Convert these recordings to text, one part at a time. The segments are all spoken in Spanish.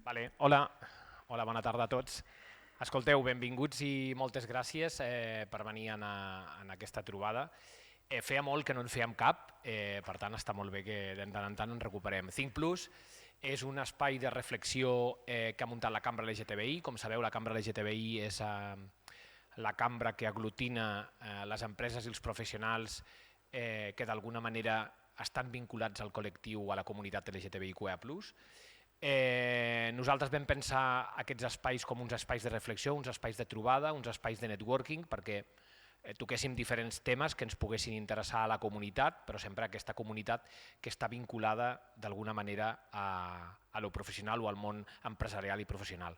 Hola, bona tarda a tots. Escolteu, benvinguts i moltes gràcies per venir en aquesta trobada. Feia molt que no en fèiem cap, per tant està molt bé que de tant en tant en recuperem. Think Plus és un espai de reflexió que ha muntat la Cambra LGTBI. Com sabeu, la Cambra LGTBI és la cambra que aglutina les empreses i els professionals que d'alguna manera estan vinculats al col·lectiu, a la comunitat LGTBIQIA+. Nosaltres vam pensar aquests espais com uns espais de reflexió, uns espais de trobada, uns espais de networking, perquè toquéssim diferents temes que ens poguessin interessar a la comunitat, però sempre aquesta comunitat que està vinculada d'alguna manera a lo professional o al món empresarial i professional.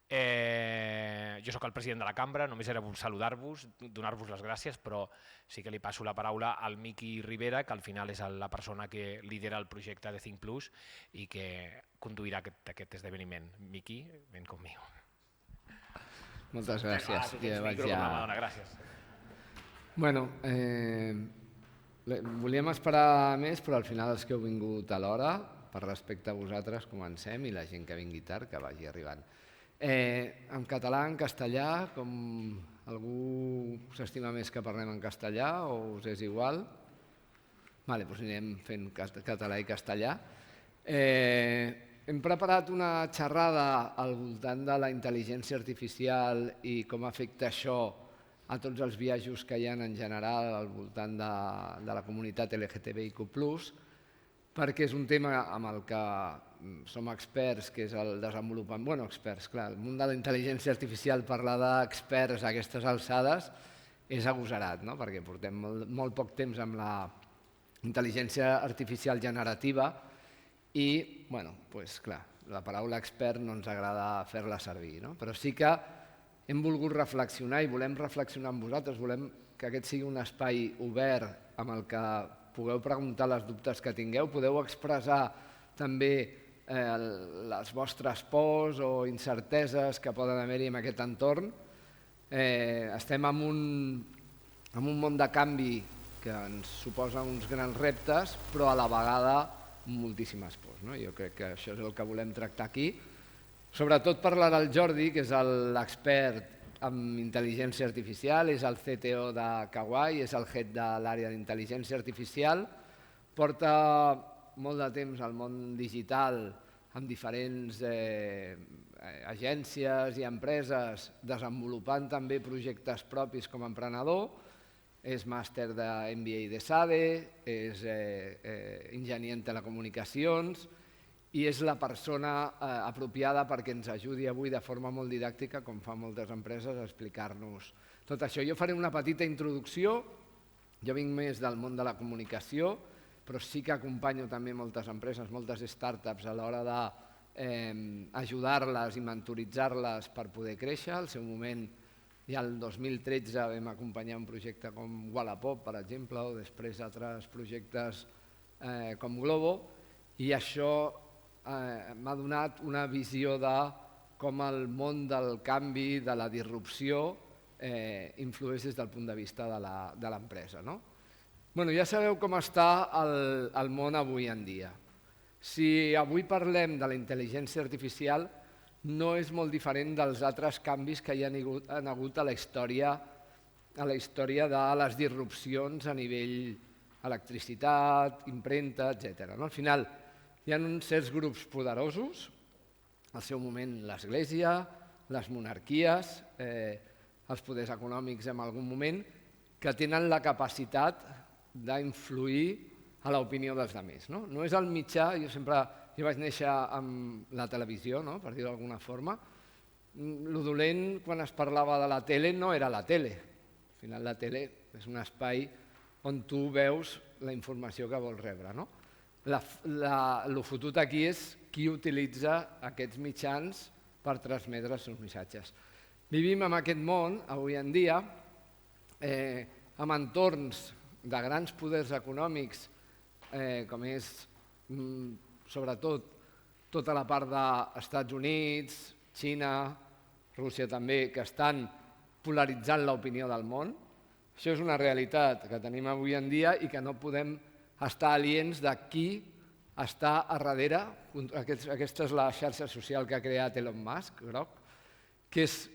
Jo sóc el president de la cambra, només era saludar-vos, donar-vos les gràcies, però sí que li passo la paraula al Miqui Rivera, que al final és la persona que lidera el projecte de Think Plus i que conduirà aquest esdeveniment. Miqui, ven conmigo. Moltes gràcies. Gràcies. Bueno, volíem esperar més, però al final els que heu vingut a l'hora, per respecte a vosaltres, comencem, i la gent que vingui tard, que vagi arribant. En català, en castellà, com algú s'estima més que parlem en castellà o us és igual? Vale, doncs anirem fent català i castellà. Hem preparat una xerrada al voltant de la intel·ligència artificial i com afecta això a tots els biaixos que hi ha en general al voltant de la comunitat LGTBIQ+, perquè és un tema amb el que som experts, que és el desenvolupament... Bueno, experts, clar, el món de la intel·ligència artificial, parlar d'experts a aquestes alçades és agosarat, no? Perquè portem molt poc temps amb la intel·ligència artificial generativa i, bueno, doncs clar, la paraula expert no ens agrada fer-la servir, no? Però sí que hem volgut reflexionar i volem reflexionar amb vosaltres, volem que aquest sigui un espai obert amb el que pugueu preguntar les dubtes que tingueu, podeu expressar també les vostres pors o incerteses que poden haver-hi en aquest entorn. Estem en un món de canvi que ens suposa uns grans reptes, però a la vegada moltíssimes pors. Jo crec que això és el que volem tractar aquí. Sobretot parlarà el Jordi, que és l'expert en intel·ligència artificial, és el CTO de Kawai, és el head de l'àrea d'intel·ligència artificial, porta molt de temps al món digital amb diferents agències i empreses, desenvolupant també projectes propis com a emprenedor, és màster de MBA de SADE, és enginyer en telecomunicacions i és la persona apropiada perquè ens ajudi avui de forma molt didàctica, com fan moltes empreses, a explicar-nos tot això. Jo faré una petita introducció, jo vinc més del món de la comunicació, però sí que acompanyo també moltes empreses, moltes startups a l'hora d'ajudar-les i mentoritzar-les per poder créixer. Al seu moment, ja el 2013 vam acompanyar un projecte com Wallapop, per exemple, o després altres projectes com Globo, i això m'ha donat una visió de com el món del canvi, de la disrupció, influeix des del punt de vista de l'empresa. Ja sabeu com està el món avui en dia. Si avui parlem de la intel·ligència artificial, no és molt diferent dels altres canvis que hi han hagut a la història de les disrupcions a nivell electricitat, impremta, etc. Al final, hi ha uns certs grups poderosos, al seu moment l'Església, les monarquies, els poders econòmics en algun moment, que tenen la capacitat d'influir a l'opinió dels altres. No és el mitjà, jo vaig néixer amb la televisió, per dir-ho d'alguna forma. Lo dolent, quan es parlava de la tele, no era la tele. Al final la tele és un espai on tu veus la informació que vols rebre. El fotut aquí és qui utilitza aquests mitjans per transmetre els seus missatges. Vivim en aquest món, avui en dia, amb entorns de grans poders econòmics, com és sobretot tota la part dels Estats Units, Xina, Rússia també, que estan polaritzant l'opinió del món. Això és una realitat que tenim avui en dia i que no podem estar aliens de qui està a darrere, aquesta és la xarxa social que ha creat Elon Musk, groc, que és,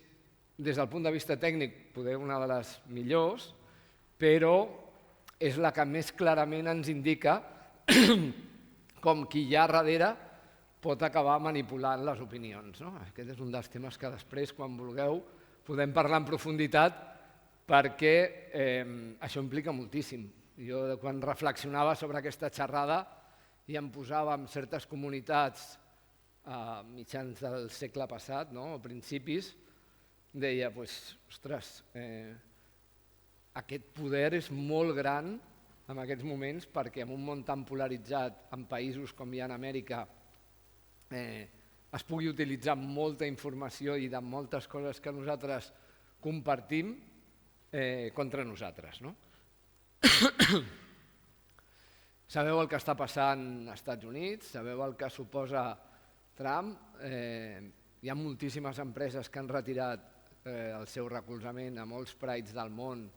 des del punt de vista tècnic, poder una de les millors, però és la que més clarament ens indica com qui hi ha darrere pot acabar manipulant les opinions. Aquest és un dels temes que després, quan vulgueu, podem parlar en profunditat, perquè això implica moltíssim. Jo, quan reflexionava sobre aquesta xerrada i em posava en certes comunitats a mitjans del segle passat, a principis, deia, ostres, aquest poder és molt gran en aquests moments perquè en un món tan polaritzat, en països com hi ha en Amèrica, es pugui utilitzar molta informació i de moltes coses que nosaltres compartim contra nosaltres. Sabeu el que està passant als Estats Units, sabeu el que suposa Trump, hi ha moltíssimes empreses que han retirat el seu recolzament a molts prides del món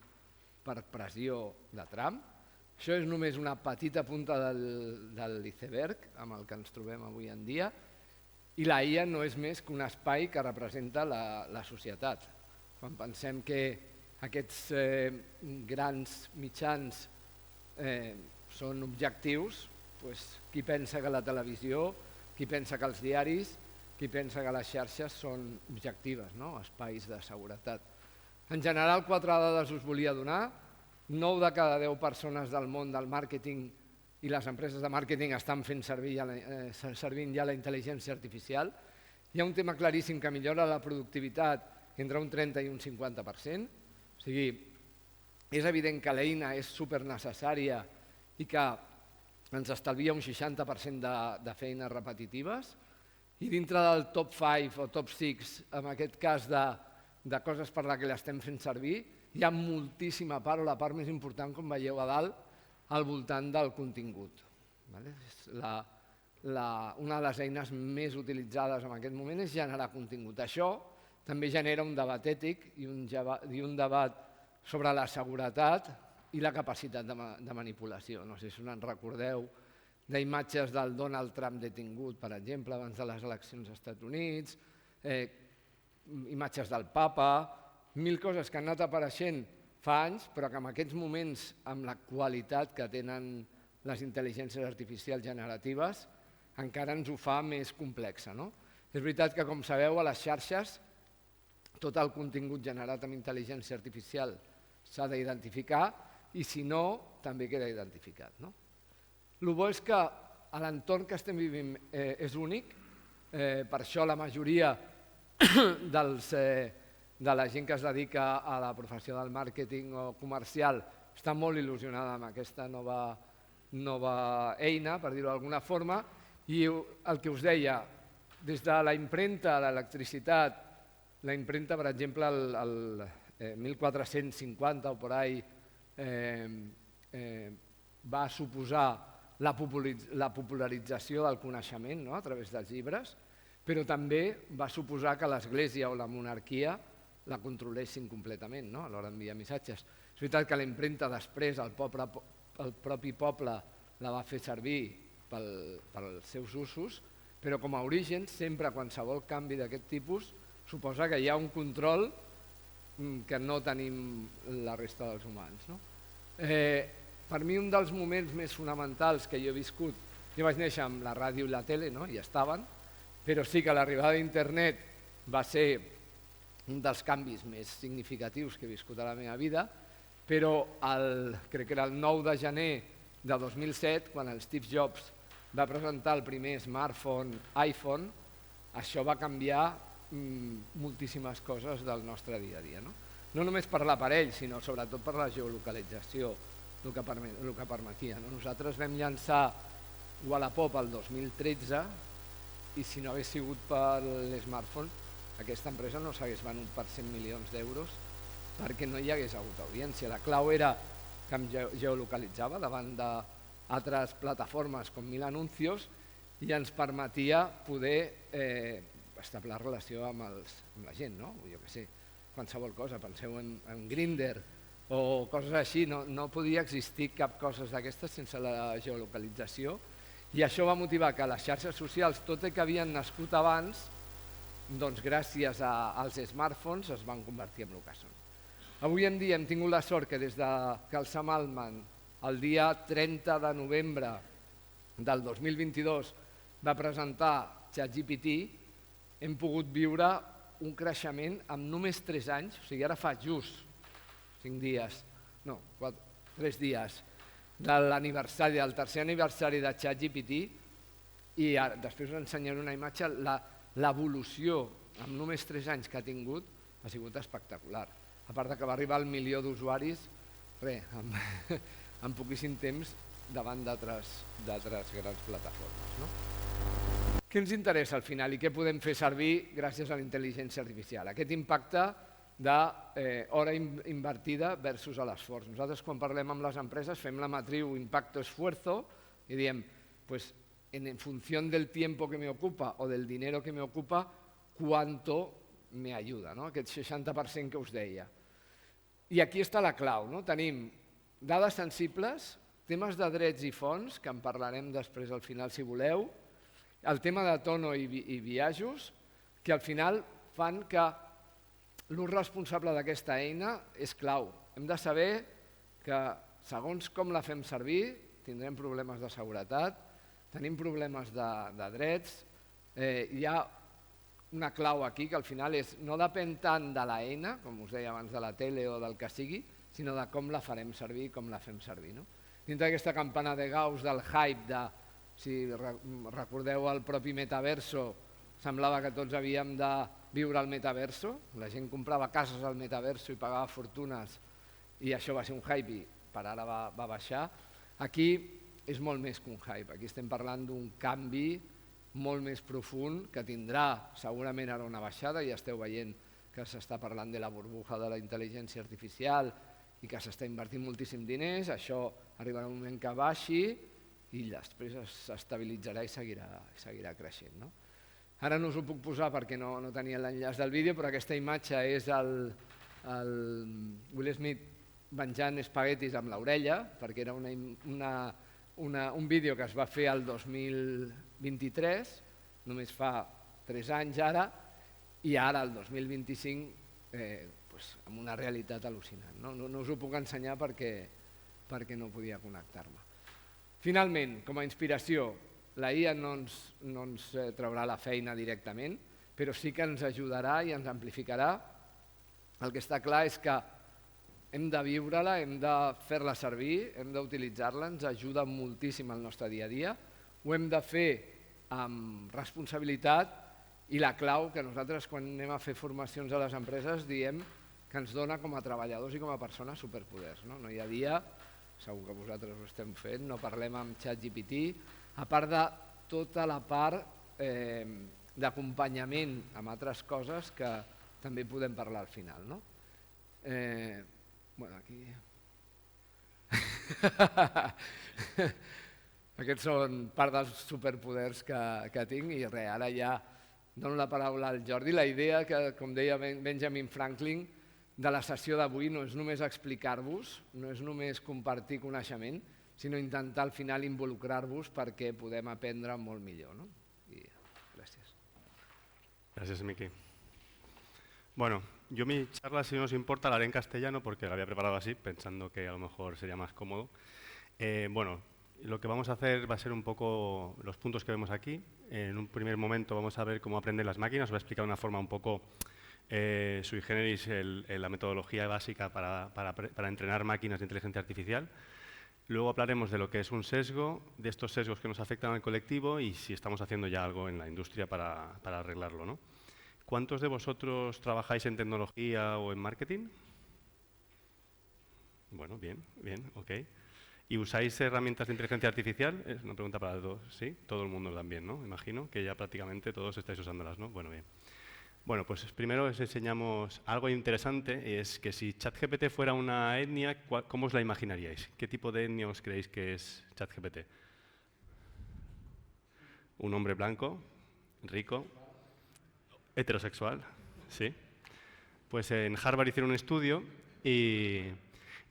per pressió de Trump. Això és només una petita punta de l'iceberg amb el que ens trobem avui en dia, i la IA no és més que un espai que representa la societat. Quan pensem que aquests grans mitjans són objectius, qui pensa que la televisió, qui pensa que els diaris, qui pensa que les xarxes són objectives, espais de seguretat. En general, 4 dades us volia donar. 9 de cada 10 persones del món del màrqueting i les empreses de màrqueting estan servint ja la intel·ligència artificial. Hi ha un tema claríssim que millora la productivitat entre un 30 i un 50%. O sigui, és evident que l'eina és supernecessària i que ens estalvia un 60% de feines repetitives. I dintre del top 5 o top 6, en aquest cas de coses per la que l'estem fent servir, hi ha moltíssima part, o la part més important, com veieu a dalt, al voltant del contingut. Una de les eines més utilitzades en aquest moment és generar contingut. Això també genera un debat ètic i un debat sobre la seguretat i la capacitat de manipulació. No sé si us en recordeu d'imatges del Donald Trump detingut, per exemple, abans de les eleccions als Estats Units, imatges del papa, 1000 coses que han anat apareixent fa anys, però que en aquests moments, amb la qualitat que tenen les intel·ligències artificials generatives, encara ens ho fa més complex. És veritat que, com sabeu, a les xarxes tot el contingut generat amb intel·ligència artificial s'ha d'identificar i, si no, també queda identificat. El bo és que l'entorn que estem vivint és únic, per això la majoria de la gent que es dedica a la professió del màrqueting o comercial està molt il·lusionada amb aquesta nova eina, per dir-ho d'alguna forma, i el que us deia, des de la impremta, l'electricitat, la impremta, per exemple, el 1450 o por ahí, va suposar la popularització del coneixement a través dels llibres, però també va suposar que l'Església o la monarquia la controlessin completament a l'hora d'enviar missatges. És veritat que la impremta després el propi poble la va fer servir pels seus usos, però com a origen sempre qualsevol canvi d'aquest tipus suposa que hi ha un control que no tenim la resta dels humans. Per mi un dels moments més fonamentals que jo he viscut, jo vaig néixer amb la ràdio i la tele, hi estaven, però sí que l'arribada d'internet va ser un dels canvis més significatius que he viscut a la meva vida, però crec que era el 9 de gener de 2007, quan el Steve Jobs va presentar el primer smartphone iPhone, això va canviar moltíssimes coses del nostre dia a dia. No només per l'aparell, sinó sobretot per la geolocalització, el que permetia. Nosaltres vam llançar Wallapop el 2013 i si no hagués sigut per l'smartphone, aquesta empresa no s'hagués venut per 100 milions d'euros perquè no hi hagués hagut audiència. La clau era que em geolocalitzava davant d'altres plataformes com Mil Anuncios i ens permetia poder establir relació amb la gent, jo què sé, qualsevol cosa, penseu en Grindr o coses així, no podia existir cap cosa d'aquestes sense la geolocalització I això va motivar que les xarxes socials, tot i que havien nascut abans, doncs gràcies als smartphones es van convertir en el que són. Avui en dia hem tingut la sort que des que el Sam Altman, el dia 30 de novembre del 2022, va presentar ChatGPT, hem pogut viure un creixement en només 3 anys, o sigui, ara fa just 5 dies, no, 3 dies, de l'aniversari, del tercer aniversari de ChatGPT, i després us ensenyaré una imatge, l'evolució en només 3 anys que ha tingut ha sigut espectacular. A part que va arribar al 1 milió d'usuaris, en poquíssim temps, davant d'altres grans plataformes. Què ens interessa al final i què podem fer servir gràcies a la intel·ligència artificial? Aquest impacte d'hora invertida versus l'esforç. Nosaltres quan parlem amb les empreses fem la matriu impacto-esfuerzo i diem, en funció del tiempo que me ocupa o del dinero que me ocupa, cuánto me ayuda, aquest 60% que us deia. I aquí està la clau, tenim dades sensibles, temes de drets i fons, que en parlarem després al final si voleu, el tema de tono i biaixos, que al final fan que l'ús responsable d'aquesta eina és clau. Hem de saber que segons com la fem servir tindrem problemes de seguretat, tenim problemes de drets, hi ha una clau aquí que al final no depèn tant de l'eina, com us deia abans de la tele o del que sigui, sinó de com la farem servir i com la fem servir. Dintre d'aquesta campana de Gauss del hype, si recordeu el propi metaverso, semblava que tots havíem de viure al metaverso, la gent comprava cases al metaverso i pagava fortunes i això va ser un hype i per ara va baixar. Aquí és molt més que un hype, aquí estem parlant d'un canvi molt més profund que tindrà segurament ara una baixada, ja esteu veient que s'està parlant de la burbuja de la intel·ligència artificial i que s'està invertint moltíssim diners, això arribarà un moment que baixi i després s'estabilitzarà i seguirà creixent. Ara no us ho puc posar perquè no tenia l'enllaç del vídeo, però aquesta imatge és el Will Smith menjant espaguetis amb l'orella, perquè era un vídeo que es va fer el 2023, només fa 3 anys ara, i ara el 2025 amb una realitat al·lucinant. No us ho puc ensenyar perquè no podia connectar-me. Finalment, com a inspiració, la IA no ens traurà la feina directament, però sí que ens ajudarà i ens amplificarà. El que està clar és que hem de viure-la, hem de fer-la servir, hem d'utilitzar-la, ens ajuda moltíssim al nostre dia a dia, ho hem de fer amb responsabilitat i la clau que nosaltres quan anem a fer formacions a les empreses diem que ens dona com a treballadors i com a persones superpoders. No hi ha dia, segur que vosaltres ho estem fent, no parlem amb ChatGPT, a part de tota la part d'acompanyament amb altres coses que també podem parlar al final. Aquí... Aquests són part dels superpoders que tinc i ara ja dono la paraula al Jordi. La idea, que com deia Benjamin Franklin, de la sessió d'avui no és només explicar-vos, no és només compartir coneixement, sinó intentar al final involucrar-vos perquè podem aprendre molt millor. Gràcies. Gracias, Miki. Bueno, yo mi charla, si no os importa, la haré en castellano porque la había preparado así, pensando que a lo mejor sería más cómodo. Lo que vamos a hacer va a ser un poco los puntos que vemos aquí. En un primer momento vamos a ver cómo aprenden las máquinas. Os voy a explicar de una forma un poco sui generis la metodología básica para entrenar máquinas de inteligencia artificial. Luego hablaremos de lo que es un sesgo, de estos sesgos que nos afectan al colectivo y si estamos haciendo ya algo en la industria para arreglarlo. ¿Cuántos de vosotros trabajáis en tecnología o en marketing? Bueno, bien, ok. ¿Y usáis herramientas de inteligencia artificial? Es una pregunta para todos, ¿sí? Todo el mundo también, ¿no? Imagino que ya prácticamente todos estáis usándolas, ¿no? Bueno, bien. Bueno, pues primero os enseñamos algo interesante, es que si ChatGPT fuera una etnia, ¿cómo os la imaginaríais? ¿Qué tipo de etnia os creéis que es ChatGPT? ¿Un hombre blanco, rico, heterosexual? Sí. Pues en Harvard hicieron un estudio y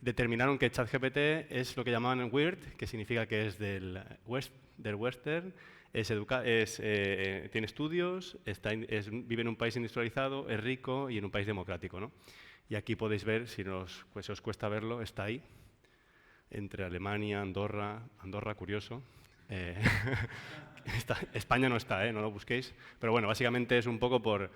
determinaron que ChatGPT es lo que llamaban weird, que significa que es del western, tiene estudios, vive en un país industrializado, es rico y en un país democrático, ¿no? Y aquí podéis ver, si os cuesta verlo, está ahí, entre Alemania, Andorra, curioso. España no está, no lo busquéis, pero bueno, básicamente es un poco por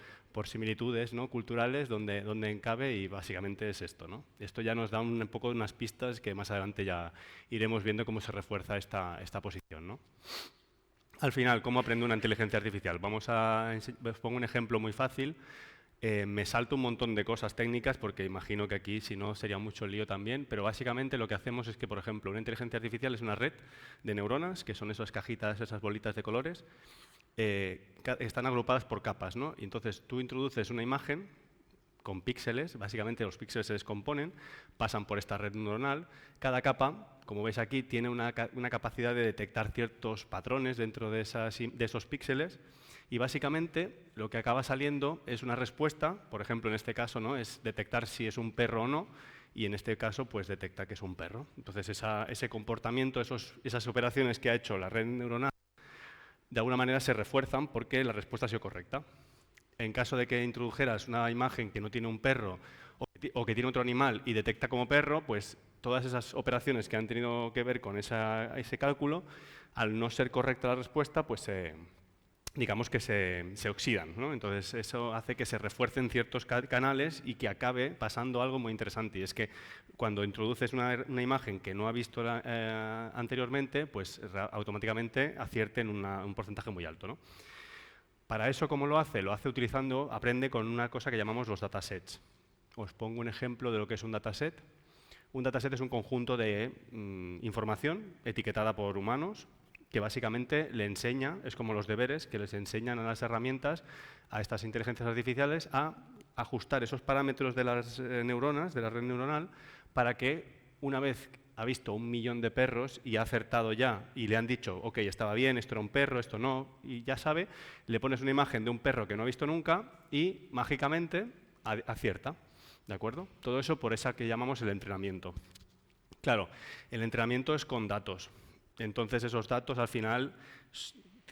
similitudes, ¿no?, culturales donde encabe, y básicamente es esto, ¿no? Esto ya nos da un poco unas pistas que más adelante ya iremos viendo cómo se refuerza esta posición, ¿no? Al final, ¿cómo aprende una inteligencia artificial? Os pongo un ejemplo muy fácil. Me salto un montón de cosas técnicas porque imagino que aquí, si no, sería mucho lío también, pero básicamente lo que hacemos es que, por ejemplo, una inteligencia artificial es una red de neuronas, que son esas cajitas, esas bolitas de colores, están agrupadas por capas, ¿no? Y entonces tú introduces una imagen con píxeles, básicamente los píxeles se descomponen, pasan por esta red neuronal. Cada capa, como veis aquí, tiene una capacidad de detectar ciertos patrones dentro de esos píxeles, y básicamente lo que acaba saliendo es una respuesta. Por ejemplo, en este caso, ¿no?, es detectar si es un perro o no, y en este caso pues detecta que es un perro. Entonces ese comportamiento, esas operaciones que ha hecho la red neuronal, de alguna manera se refuerzan porque la respuesta ha sido correcta. En caso de que introdujeras una imagen que no tiene un perro o que tiene otro animal y detecta como perro, pues todas esas operaciones que han tenido que ver con ese cálculo, al no ser correcta la respuesta, pues digamos que se oxidan, ¿no? Entonces eso hace que se refuercen ciertos canales y que acabe pasando algo muy interesante, y es que cuando introduces una imagen que no ha visto anteriormente, pues automáticamente acierten un porcentaje muy alto, ¿no? Para eso, ¿cómo lo hace? Lo hace aprende con una cosa que llamamos los datasets. Os pongo un ejemplo de lo que es un dataset. Un dataset es un conjunto de información etiquetada por humanos que básicamente le enseña, es como los deberes que les enseñan a las herramientas, a estas inteligencias artificiales, a ajustar esos parámetros de las neuronas, de la red neuronal, para que una vez ha visto 1 millón de perros y ha acertado ya y le han dicho, ok, estaba bien, esto era un perro, esto no, y ya sabe, le pones una imagen de un perro que no ha visto nunca y mágicamente acierta, ¿de acuerdo? Todo eso por esa que llamamos el entrenamiento. Claro, el entrenamiento es con datos, entonces esos datos al final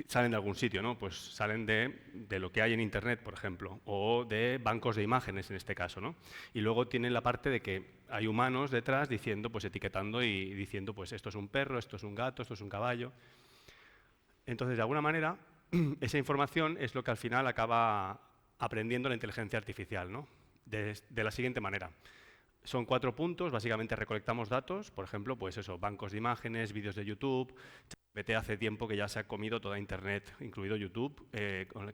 salen de algún sitio, ¿no? Pues salen de lo que hay en Internet, por ejemplo, o de bancos de imágenes en este caso, ¿no? Y luego tienen la parte de que hay humanos detrás diciendo, pues etiquetando y diciendo, pues esto es un perro, esto es un gato, esto es un caballo. Entonces, de alguna manera, esa información es lo que al final acaba aprendiendo la inteligencia artificial, ¿no? De la siguiente manera. Son 4 puntos, básicamente recolectamos datos, por ejemplo, pues eso, bancos de imágenes, vídeos de YouTube. ChatGPT hace tiempo que ya se ha comido toda Internet, incluido YouTube,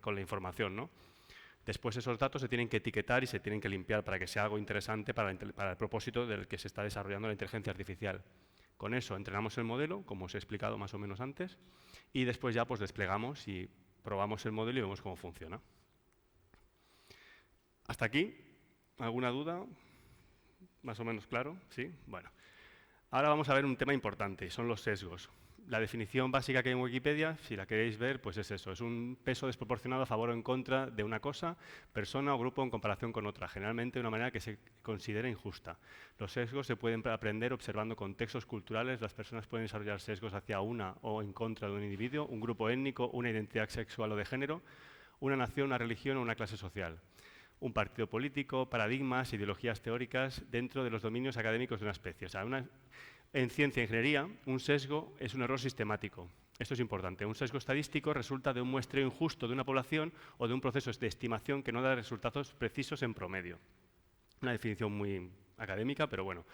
con la información, ¿no? Después esos datos se tienen que etiquetar y se tienen que limpiar para que sea algo interesante para el propósito del que se está desarrollando la inteligencia artificial. Con eso entrenamos el modelo, como os he explicado más o menos antes, y después ya pues desplegamos y probamos el modelo y vemos cómo funciona. ¿Hasta aquí? ¿Alguna duda? ¿Más o menos claro? ¿Sí? Bueno. Ahora vamos a ver un tema importante, son los sesgos. La definición básica que hay en Wikipedia, si la queréis ver, pues es eso, es un peso desproporcionado a favor o en contra de una cosa, persona o grupo en comparación con otra, generalmente de una manera que se considera injusta. Los sesgos se pueden aprender observando contextos culturales, las personas pueden desarrollar sesgos hacia una o en contra de un individuo, un grupo étnico, una identidad sexual o de género, una nación, una religión o una clase social. Un partido político, paradigmas, ideologías teóricas dentro de los dominios académicos de una especie. O sea, en ciencia e ingeniería, un sesgo es un error sistemático. Esto es importante. Un sesgo estadístico resulta de un muestreo injusto de una población o de un proceso de estimación que no da resultados precisos en promedio. Una definición muy académica, pero bueno,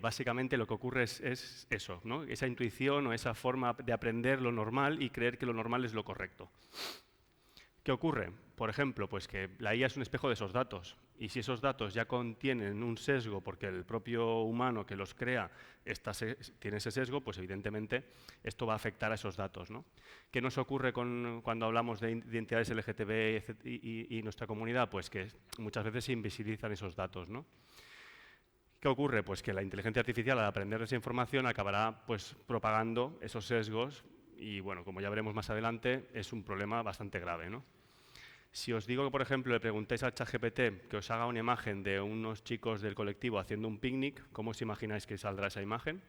básicamente lo que ocurre es eso, ¿no? Esa intuición o esa forma de aprender lo normal y creer que lo normal es lo correcto. ¿Qué ocurre? Por ejemplo, pues que la IA es un espejo de esos datos, y si esos datos ya contienen un sesgo porque el propio humano que los crea tiene ese sesgo, pues evidentemente esto va a afectar a esos datos, ¿no? ¿Qué nos ocurre cuando hablamos de identidades LGTB y nuestra comunidad? Pues que muchas veces se invisibilizan esos datos, ¿no? ¿Qué ocurre? Pues que la inteligencia artificial, al aprender esa información, acabará pues propagando esos sesgos y, bueno, como ya veremos más adelante, es un problema bastante grave, ¿no? Si os digo que, por ejemplo, le preguntéis al ChatGPT que os haga una imagen de unos chicos del colectivo haciendo un picnic, ¿cómo os imagináis que saldrá esa imagen?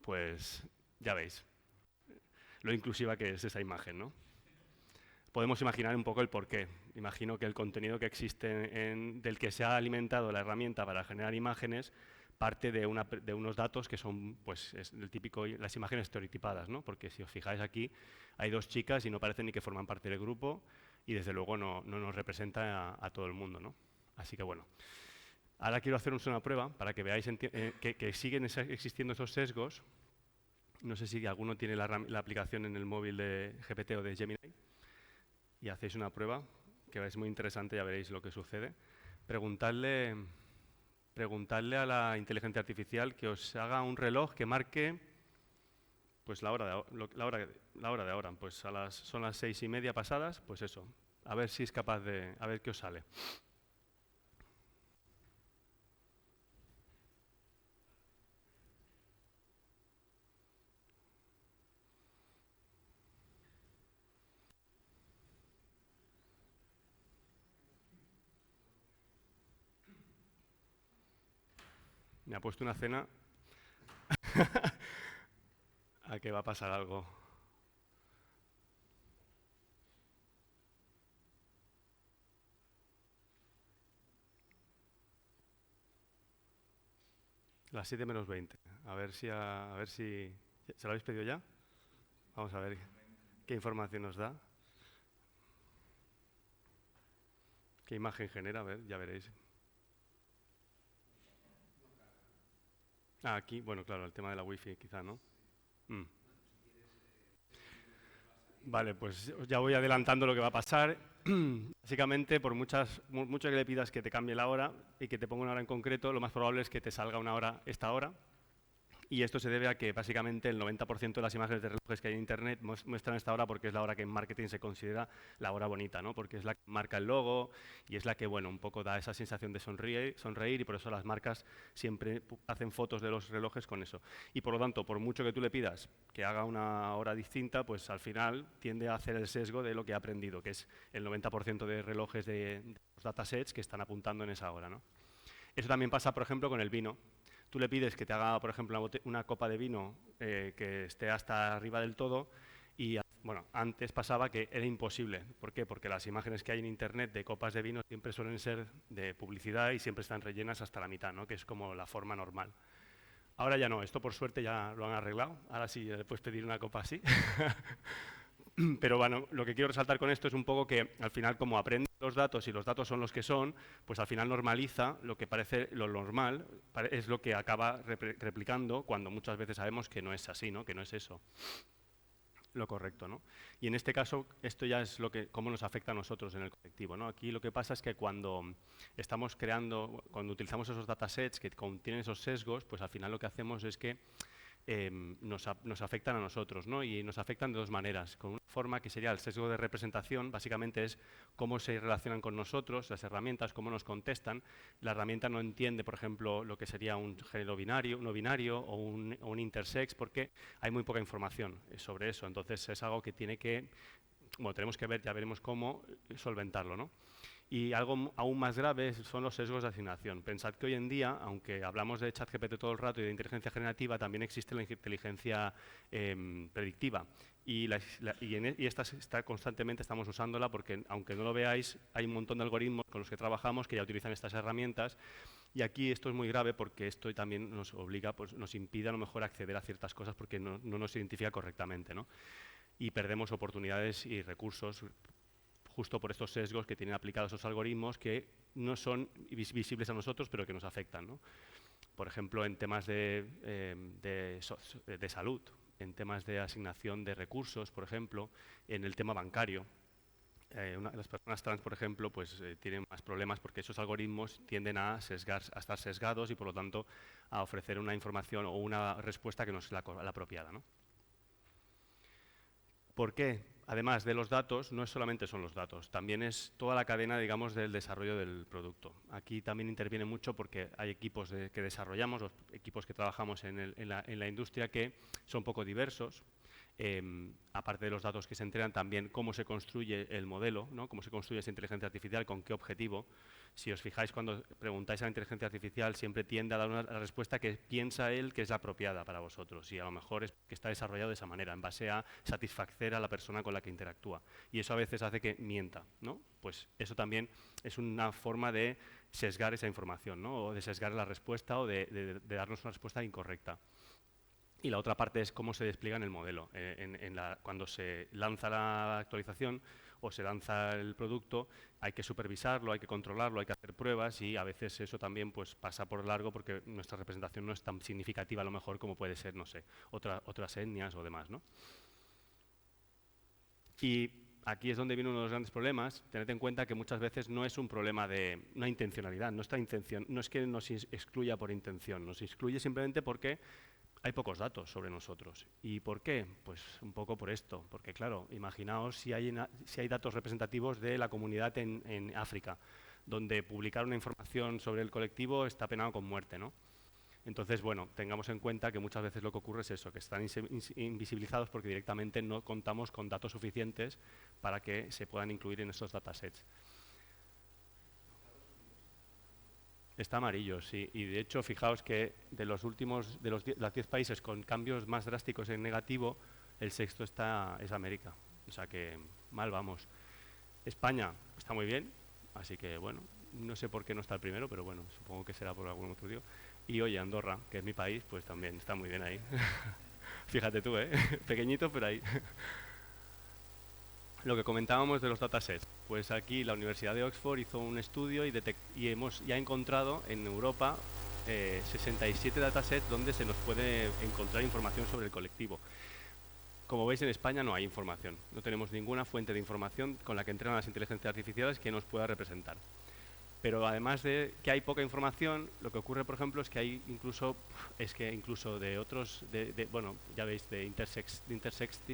Pues ya veis lo inclusiva que es esa imagen, ¿no? Podemos imaginar un poco el porqué. Imagino que el contenido que existe del que se ha alimentado la herramienta para generar imágenes parte de unos datos que son pues, el típico, las imágenes estereotipadas, ¿no? Porque si os fijáis aquí, hay dos chicas y no parecen ni que forman parte del grupo y desde luego no nos representa a todo el mundo, ¿no? Así que bueno. Ahora quiero haceros una prueba para que veáis que siguen existiendo esos sesgos. No sé si alguno tiene la aplicación en el móvil de GPT o de Gemini y hacéis una prueba que es muy interesante, ya veréis lo que sucede. Preguntadle a la inteligencia artificial que os haga un reloj que marque pues la hora de ahora. Pues son las 6:30 pasadas, pues eso. A ver si es capaz de... a ver qué os sale. Me ha puesto una cena a que va a pasar algo. Las 7:20. A ver si... ¿se lo habéis pedido ya? Vamos a ver qué información nos da. ¿Qué imagen genera? A ver, ya veréis. Ah, aquí, bueno, claro, el tema de la wifi quizá, ¿no? Vale, pues ya voy adelantando lo que va a pasar. Básicamente, por mucho que le pidas que te cambie la hora y que te ponga una hora en concreto, lo más probable es que te salga una hora esta hora. Y esto se debe a que básicamente el 90% de las imágenes de relojes que hay en Internet muestran esta hora porque es la hora que en marketing se considera la hora bonita, ¿no? Porque es la que marca el logo y es la que, bueno, un poco da esa sensación de sonreír y por eso las marcas siempre hacen fotos de los relojes con eso. Y por lo tanto, por mucho que tú le pidas que haga una hora distinta, pues al final tiende a hacer el sesgo de lo que ha aprendido, que es el 90% de relojes de los datasets que están apuntando en esa hora, ¿no? Eso también pasa, por ejemplo, con el vino. Tú le pides que te haga, por ejemplo, una copa de vino que esté hasta arriba del todo y, bueno, antes pasaba que era imposible. ¿Por qué? Porque las imágenes que hay en Internet de copas de vino siempre suelen ser de publicidad y siempre están rellenas hasta la mitad, ¿no? Que es como la forma normal. Ahora ya no, esto por suerte ya lo han arreglado. Ahora sí le puedes pedir una copa así. Pero bueno, lo que quiero resaltar con esto es un poco que al final como aprende los datos y los datos son los que son, pues al final normaliza lo que parece lo normal, es lo que acaba replicando cuando muchas veces sabemos que no es así, ¿no? Que no es eso lo correcto, ¿no? Y en este caso, esto ya es cómo nos afecta a nosotros en el colectivo, ¿no? Aquí lo que pasa es que cuando cuando utilizamos esos datasets que contienen esos sesgos, pues al final lo que hacemos es que nos afectan a nosotros, ¿no? Y nos afectan de dos maneras. Con una forma que sería el sesgo de representación, básicamente es cómo se relacionan con nosotros, las herramientas, cómo nos contestan. La herramienta no entiende, por ejemplo, lo que sería un género binario, no binario o un intersex, porque hay muy poca información sobre eso. Entonces es algo que tenemos que ver, ya veremos cómo solventarlo, ¿no? Y algo aún más grave son los sesgos de asignación. Pensad que hoy en día, aunque hablamos de ChatGPT todo el rato y de inteligencia generativa, también existe la inteligencia predictiva. Y esta constantemente estamos usándola porque, aunque no lo veáis, hay un montón de algoritmos con los que trabajamos que ya utilizan estas herramientas. Y aquí esto es muy grave porque esto también nos obliga, pues nos impide a lo mejor acceder a ciertas cosas porque no nos identifica correctamente, ¿no? Y perdemos oportunidades y recursos justo por estos sesgos que tienen aplicados esos algoritmos que no son visibles a nosotros, pero que nos afectan, ¿no? Por ejemplo, en temas de salud, en temas de asignación de recursos, por ejemplo, en el tema bancario. Las personas trans, por ejemplo, pues tienen más problemas porque esos algoritmos tienden a estar sesgados y, por lo tanto, a ofrecer una información o una respuesta que no es la apropiada, ¿no? ¿Por qué? Además de los datos, no solamente son los datos, también es toda la cadena, digamos, del desarrollo del producto. Aquí también interviene mucho porque hay equipos que desarrollamos, los equipos que trabajamos en la industria que son poco diversos. aparte de los datos que se entrenan, también cómo se construye el modelo, ¿no? Cómo se construye esa inteligencia artificial, con qué objetivo. Si os fijáis, cuando preguntáis a la inteligencia artificial, siempre tiende a dar una respuesta que piensa él que es la apropiada para vosotros, y a lo mejor es que está desarrollado de esa manera, en base a satisfacer a la persona con la que interactúa. Y eso a veces hace que mienta, ¿no? Pues eso también es una forma de sesgar esa información, ¿no? O de sesgar la respuesta, o de darnos una respuesta incorrecta. Y la otra parte es cómo se despliega en el modelo. Cuando se lanza la actualización o se lanza el producto, hay que supervisarlo, hay que controlarlo, hay que hacer pruebas, y a veces eso también pues, pasa por largo porque nuestra representación no es tan significativa a lo mejor como puede ser, no sé, otras etnias o demás, ¿no? Y aquí es donde viene uno de los grandes problemas. Tened en cuenta que muchas veces no es un problema de una intencionalidad, nuestra intención no es que nos excluya por intención, nos excluye simplemente porque hay pocos datos sobre nosotros. ¿Y por qué? Pues un poco por esto, porque claro, imaginaos si hay datos representativos de la comunidad en África, donde publicar una información sobre el colectivo está penado con muerte, ¿no? Entonces, bueno, tengamos en cuenta que muchas veces lo que ocurre es eso, que están invisibilizados porque directamente no contamos con datos suficientes para que se puedan incluir en estos datasets. Está amarillo, sí. Y de hecho, fijaos que de los 10 países con cambios más drásticos en negativo, el sexto es América. O sea que mal vamos. España está muy bien, así que bueno, no sé por qué no está el primero, pero bueno, supongo que será por algún motivo. Y oye, Andorra, que es mi país, pues también está muy bien ahí. Fíjate tú, pequeñito, pero ahí. Lo que comentábamos de los datasets, pues aquí la Universidad de Oxford hizo un estudio y hemos ya encontrado en Europa 67 datasets donde se nos puede encontrar información sobre el colectivo. Como veis, en España no hay información, no tenemos ninguna fuente de información con la que entrenan las inteligencias artificiales que nos pueda representar. Pero además de que hay poca información, lo que ocurre, por ejemplo, es que hay incluso de otros, bueno, ya veis, de intersex,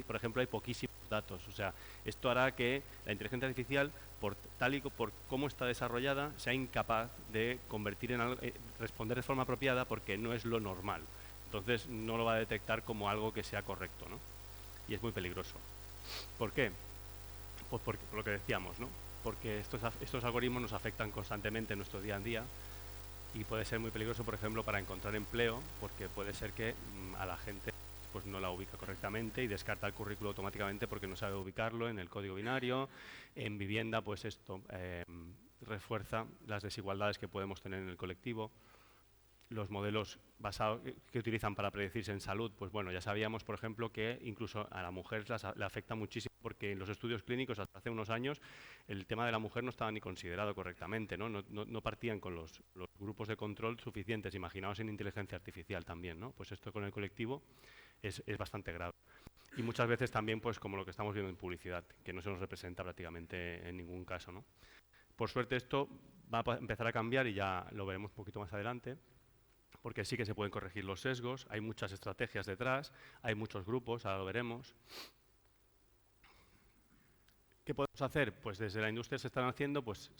por ejemplo, hay poquísimos datos. O sea, esto hará que la inteligencia artificial, por cómo está desarrollada, sea incapaz de convertir en algo, responder de forma apropiada, porque no es lo normal. Entonces, no lo va a detectar como algo que sea correcto, ¿no? Y es muy peligroso. ¿Por qué? Pues por lo que decíamos, ¿no? Porque estos algoritmos nos afectan constantemente en nuestro día a día, y puede ser muy peligroso, por ejemplo, para encontrar empleo, porque puede ser que a la gente pues no la ubica correctamente y descarta el currículo automáticamente porque no sabe ubicarlo en el código binario. En vivienda, pues esto refuerza las desigualdades que podemos tener en el colectivo. Los modelos que utilizan para predecirse en salud, pues bueno, ya sabíamos, por ejemplo, que incluso a la mujer le afecta muchísimo, porque en los estudios clínicos hasta hace unos años el tema de la mujer no estaba ni considerado correctamente, ¿no? No partían con los grupos de control suficientes. Imaginaos en inteligencia artificial también, ¿no? Pues esto con el colectivo es bastante grave. Y muchas veces también, pues como lo que estamos viendo en publicidad, que no se nos representa prácticamente en ningún caso, ¿no? Por suerte esto va a empezar a cambiar, y ya lo veremos un poquito más adelante, porque sí que se pueden corregir los sesgos, hay muchas estrategias detrás, hay muchos grupos, ahora lo veremos. ¿Qué podemos hacer? Pues desde la industria se están haciendo pues,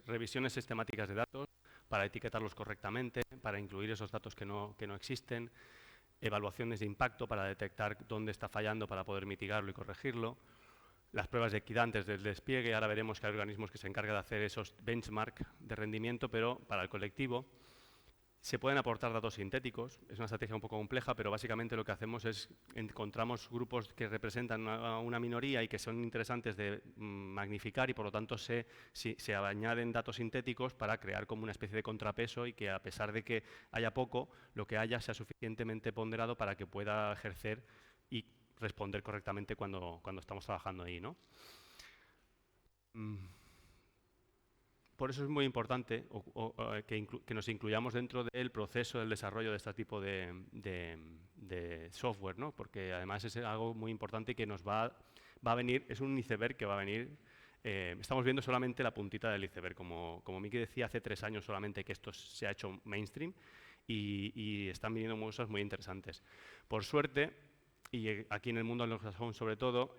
revisiones sistemáticas de datos para etiquetarlos correctamente, para incluir esos datos que no existen, evaluaciones de impacto para detectar dónde está fallando para poder mitigarlo y corregirlo, las pruebas de equidad antes del despliegue. Ahora veremos que hay organismos que se encargan de hacer esos benchmark de rendimiento, pero para el colectivo. Se pueden aportar datos sintéticos, es una estrategia un poco compleja, pero básicamente lo que hacemos es encontramos grupos que representan a una minoría y que son interesantes de magnificar, y por lo tanto se añaden datos sintéticos para crear como una especie de contrapeso, y que a pesar de que haya poco, lo que haya sea suficientemente ponderado para que pueda ejercer y responder correctamente cuando estamos trabajando ahí, ¿no? Por eso es muy importante que nos incluyamos dentro del proceso del desarrollo de este tipo de software, ¿no? Porque además es algo muy importante que nos va a venir, es un iceberg que va a venir. Estamos viendo solamente la puntita del iceberg, como Miki decía, hace 3 años solamente que esto se ha hecho mainstream, y están viniendo cosas muy interesantes. Por suerte, y aquí en el mundo anglosajón sobre todo,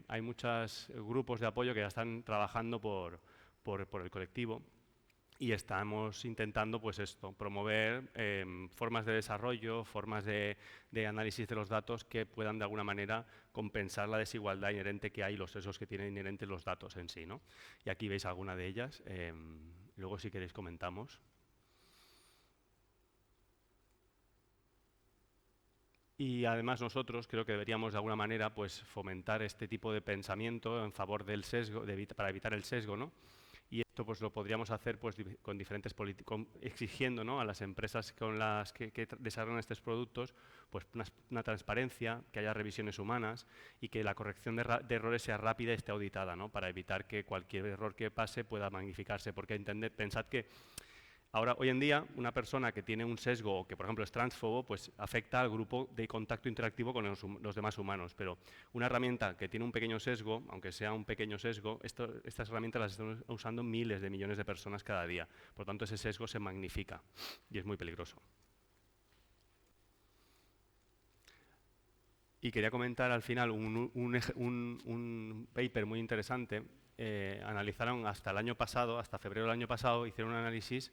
hay muchos grupos de apoyo que ya están trabajando por el colectivo. y estamos intentando pues esto, promover formas de desarrollo, formas de análisis de los datos que puedan de alguna manera compensar la desigualdad inherente que hay, los sesgos que tienen inherentes los datos en sí, ¿no? Y aquí veis alguna de ellas, luego si queréis comentamos. Y además nosotros creo que deberíamos de alguna manera pues fomentar este tipo de pensamiento en favor del sesgo, para evitar el sesgo, ¿no? Y esto pues lo podríamos hacer pues con diferentes exigiendo, ¿no?, a las empresas con las que desarrollan estos productos pues una transparencia, que haya revisiones humanas y que la corrección de errores sea rápida y esté auditada, ¿no?, para evitar que cualquier error que pase pueda magnificarse, porque pensad que ahora, hoy en día, una persona que tiene un sesgo o que, por ejemplo, es transfobo, pues afecta al grupo de contacto interactivo con los demás humanos. Pero una herramienta que tiene un pequeño sesgo, aunque sea un pequeño sesgo, estas herramientas las están usando miles de millones de personas cada día. Por tanto, ese sesgo se magnifica y es muy peligroso. Y quería comentar al final un paper muy interesante. Analizaron hasta el año pasado, hasta febrero del año pasado, hicieron un análisis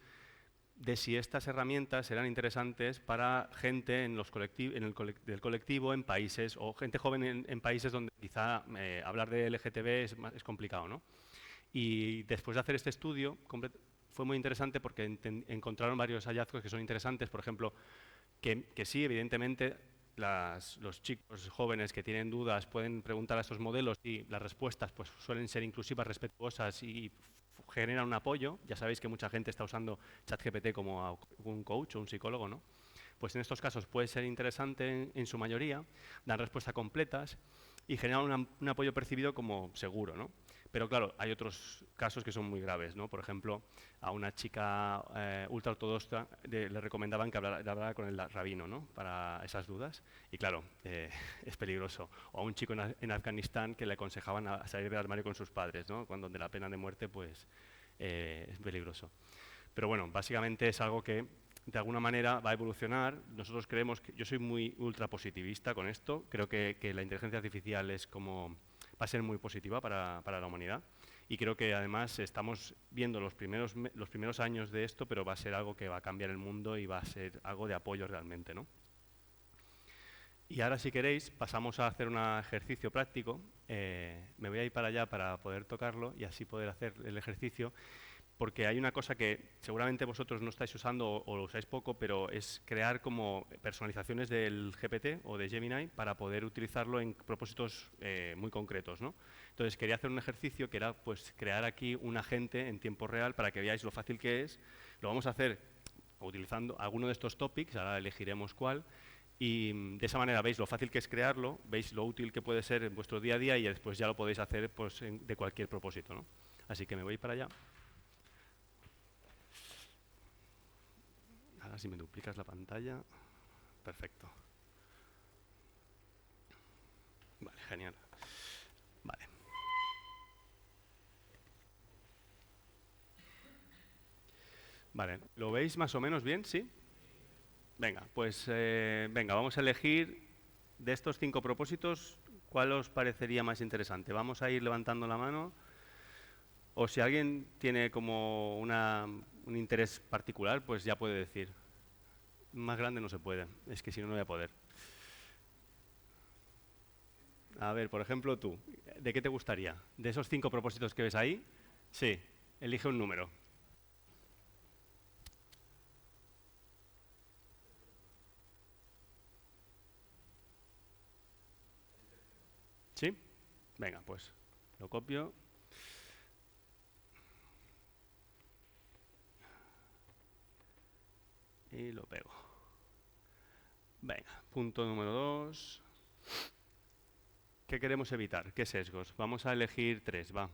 de si estas herramientas eran interesantes para gente del colectivo en países, o gente joven en países donde quizá hablar de LGTB es complicado, ¿no? Y después de hacer este estudio fue muy interesante porque encontraron varios hallazgos que son interesantes, por ejemplo, que sí, evidentemente, los chicos jóvenes que tienen dudas pueden preguntar a estos modelos y las respuestas pues, suelen ser inclusivas, respetuosas y generan un apoyo. Ya sabéis que mucha gente está usando ChatGPT como un coach o un psicólogo, ¿no? Pues en estos casos puede ser interesante en su mayoría, dan respuestas completas y generan un apoyo percibido como seguro, ¿no? Pero claro, hay otros casos que son muy graves, ¿no? Por ejemplo, a una chica ultraortodoxa le recomendaban que hablara con el rabino, ¿no?, para esas dudas. Y claro, es peligroso. O a un chico en Afganistán que le aconsejaban a salir del armario con sus padres, ¿no?, cuando de la pena de muerte pues, es peligroso. Pero bueno, básicamente es algo que de alguna manera va a evolucionar. Nosotros creemos que, yo soy muy ultra positivista con esto, creo que la inteligencia artificial va a ser muy positiva para la humanidad y creo que además estamos viendo los primeros años de esto, pero va a ser algo que va a cambiar el mundo y va a ser algo de apoyo realmente, ¿no? Y ahora, si queréis, pasamos a hacer un ejercicio práctico. Me voy a ir para allá para poder tocarlo y así poder hacer el ejercicio. Porque hay una cosa que seguramente vosotros no estáis usando o lo usáis poco, pero es crear como personalizaciones del GPT o de Gemini para poder utilizarlo en propósitos muy concretos, ¿no? Entonces quería hacer un ejercicio que era pues crear aquí un agente en tiempo real para que veáis lo fácil que es. Lo vamos a hacer utilizando alguno de estos topics, ahora elegiremos cuál, y de esa manera veis lo fácil que es crearlo, veis lo útil que puede ser en vuestro día a día y después ya lo podéis hacer pues, de cualquier propósito, ¿no? Así que me voy para allá. Ahora si me duplicas la pantalla, perfecto. Vale, genial. Vale. Vale, ¿lo veis más o menos bien? ¿Sí? Venga, pues venga, vamos a elegir de estos 5 propósitos, ¿cuál os parecería más interesante? Vamos a ir levantando la mano. O si alguien tiene como un interés particular, pues ya puede decir. Más grande no se puede, es que si no, no voy a poder. A ver, por ejemplo, tú, ¿de qué te gustaría? ¿De esos 5 propósitos que ves ahí? Sí, elige un número. ¿Sí? Venga, pues lo copio. Y lo pego. Venga, punto número 2. ¿Qué queremos evitar? ¿Qué sesgos? Vamos a elegir 3, va.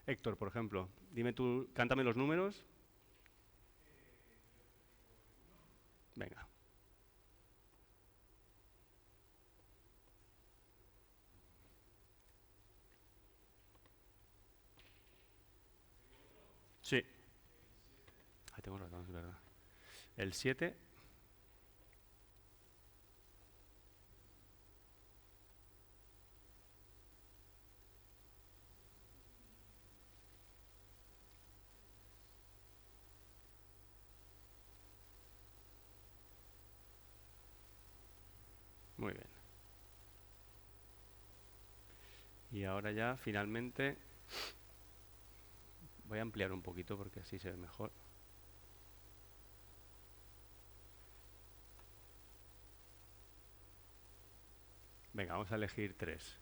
Héctor, por ejemplo, dime tú, cántame los números. Venga. Sí. Ahí tengo razón, es verdad. El 7. Muy bien. Y ahora ya, finalmente, voy a ampliar un poquito porque así se ve mejor. Venga, vamos a elegir 3.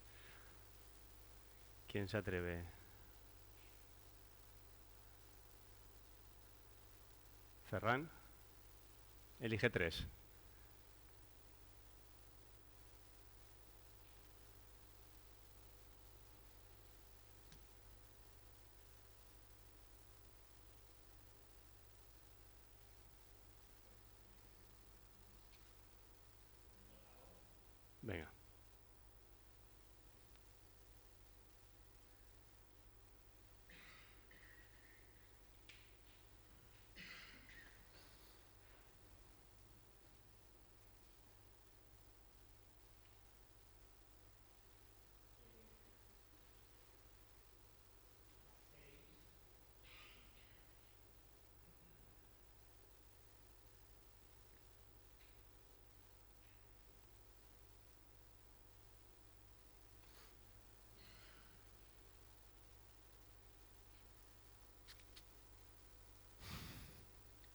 ¿Quién se atreve? Ferran. Elige 3. Venga.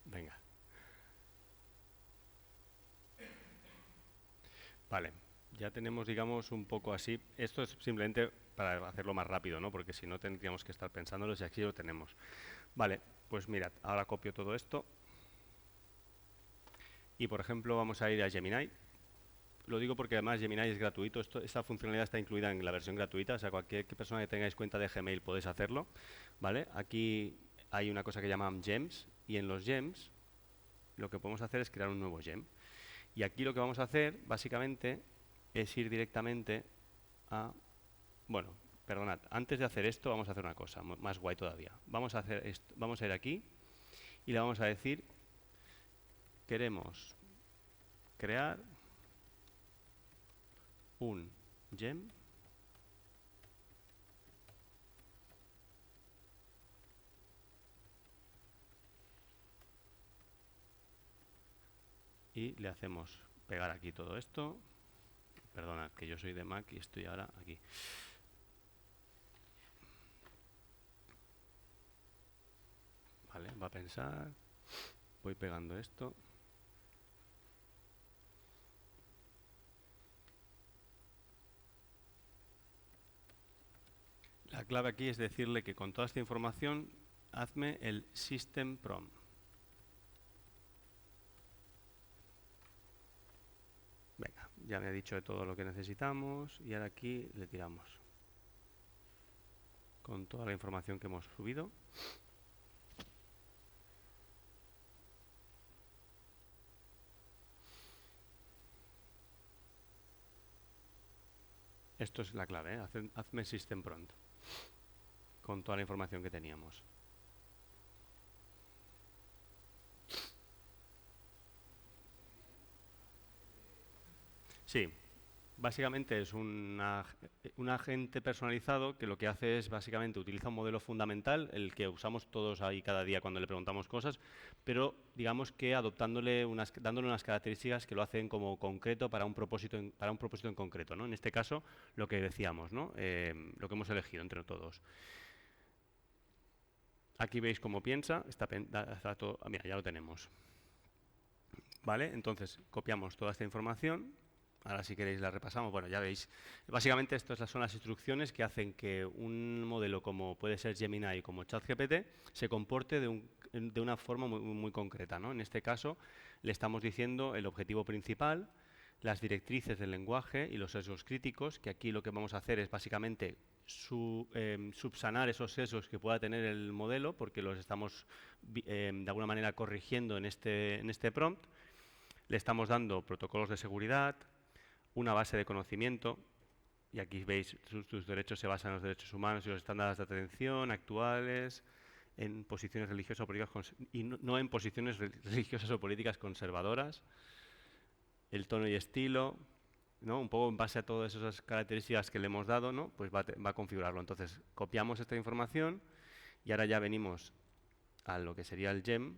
Venga. Vale, ya tenemos, digamos, un poco así. Esto es simplemente para hacerlo más rápido, ¿no? Porque si no tendríamos que estar pensándolo y aquí lo tenemos. Vale, pues mirad, ahora copio todo esto. Y, por ejemplo, vamos a ir a Gemini. Lo digo porque además Gemini es gratuito. Esta funcionalidad está incluida en la versión gratuita. O sea, cualquier persona que tengáis cuenta de Gmail podéis hacerlo. ¿Vale? Aquí hay una cosa que llaman gems. Y en los gems lo que podemos hacer es crear un nuevo gem. Y aquí lo que vamos a hacer, básicamente, es ir directamente a... Bueno, perdonad, antes de hacer esto vamos a hacer una cosa más guay todavía. Vamos a hacer esto, vamos a ir aquí y le vamos a decir, queremos crear un gem y le hacemos pegar aquí todo esto. Perdona, que yo soy de Mac y estoy ahora aquí. Vale, va a pensar. Voy pegando esto. La clave aquí es decirle que con toda esta información hazme el system prompt. Venga, ya me ha dicho de todo lo que necesitamos y ahora aquí le tiramos con toda la información que hemos subido. Esto es la clave, ¿eh? Hazme system prompt con toda la información que teníamos. Sí, básicamente es un agente personalizado que lo que hace es básicamente utiliza un modelo fundamental, el que usamos todos ahí cada día cuando le preguntamos cosas, pero digamos que dándole unas características que lo hacen como concreto para un propósito en concreto, ¿no? En este caso, lo que decíamos, ¿no? Lo que hemos elegido entre todos. Aquí veis cómo piensa, está todo, mira, ya lo tenemos. ¿Vale? Entonces, copiamos toda esta información. Ahora si queréis la repasamos. Bueno, ya veis. Básicamente estas son las instrucciones que hacen que un modelo como puede ser Gemini como ChatGPT se comporte de una forma muy concreta, ¿no? En este caso le estamos diciendo el objetivo principal, las directrices del lenguaje y los sesgos críticos, que aquí lo que vamos a hacer es básicamente subsanar esos sesgos que pueda tener el modelo, porque los estamos de alguna manera corrigiendo en este prompt. Le estamos dando protocolos de seguridad, una base de conocimiento, y aquí veis tus derechos se basan en los derechos humanos y los estándares de atención actuales, en posiciones religiosas o políticas y no en posiciones religiosas o políticas conservadoras, el tono y estilo, ¿no? Un poco en base a todas esas características que le hemos dado, ¿no? Pues va a configurarlo. Entonces, copiamos esta información y ahora ya venimos a lo que sería el gem,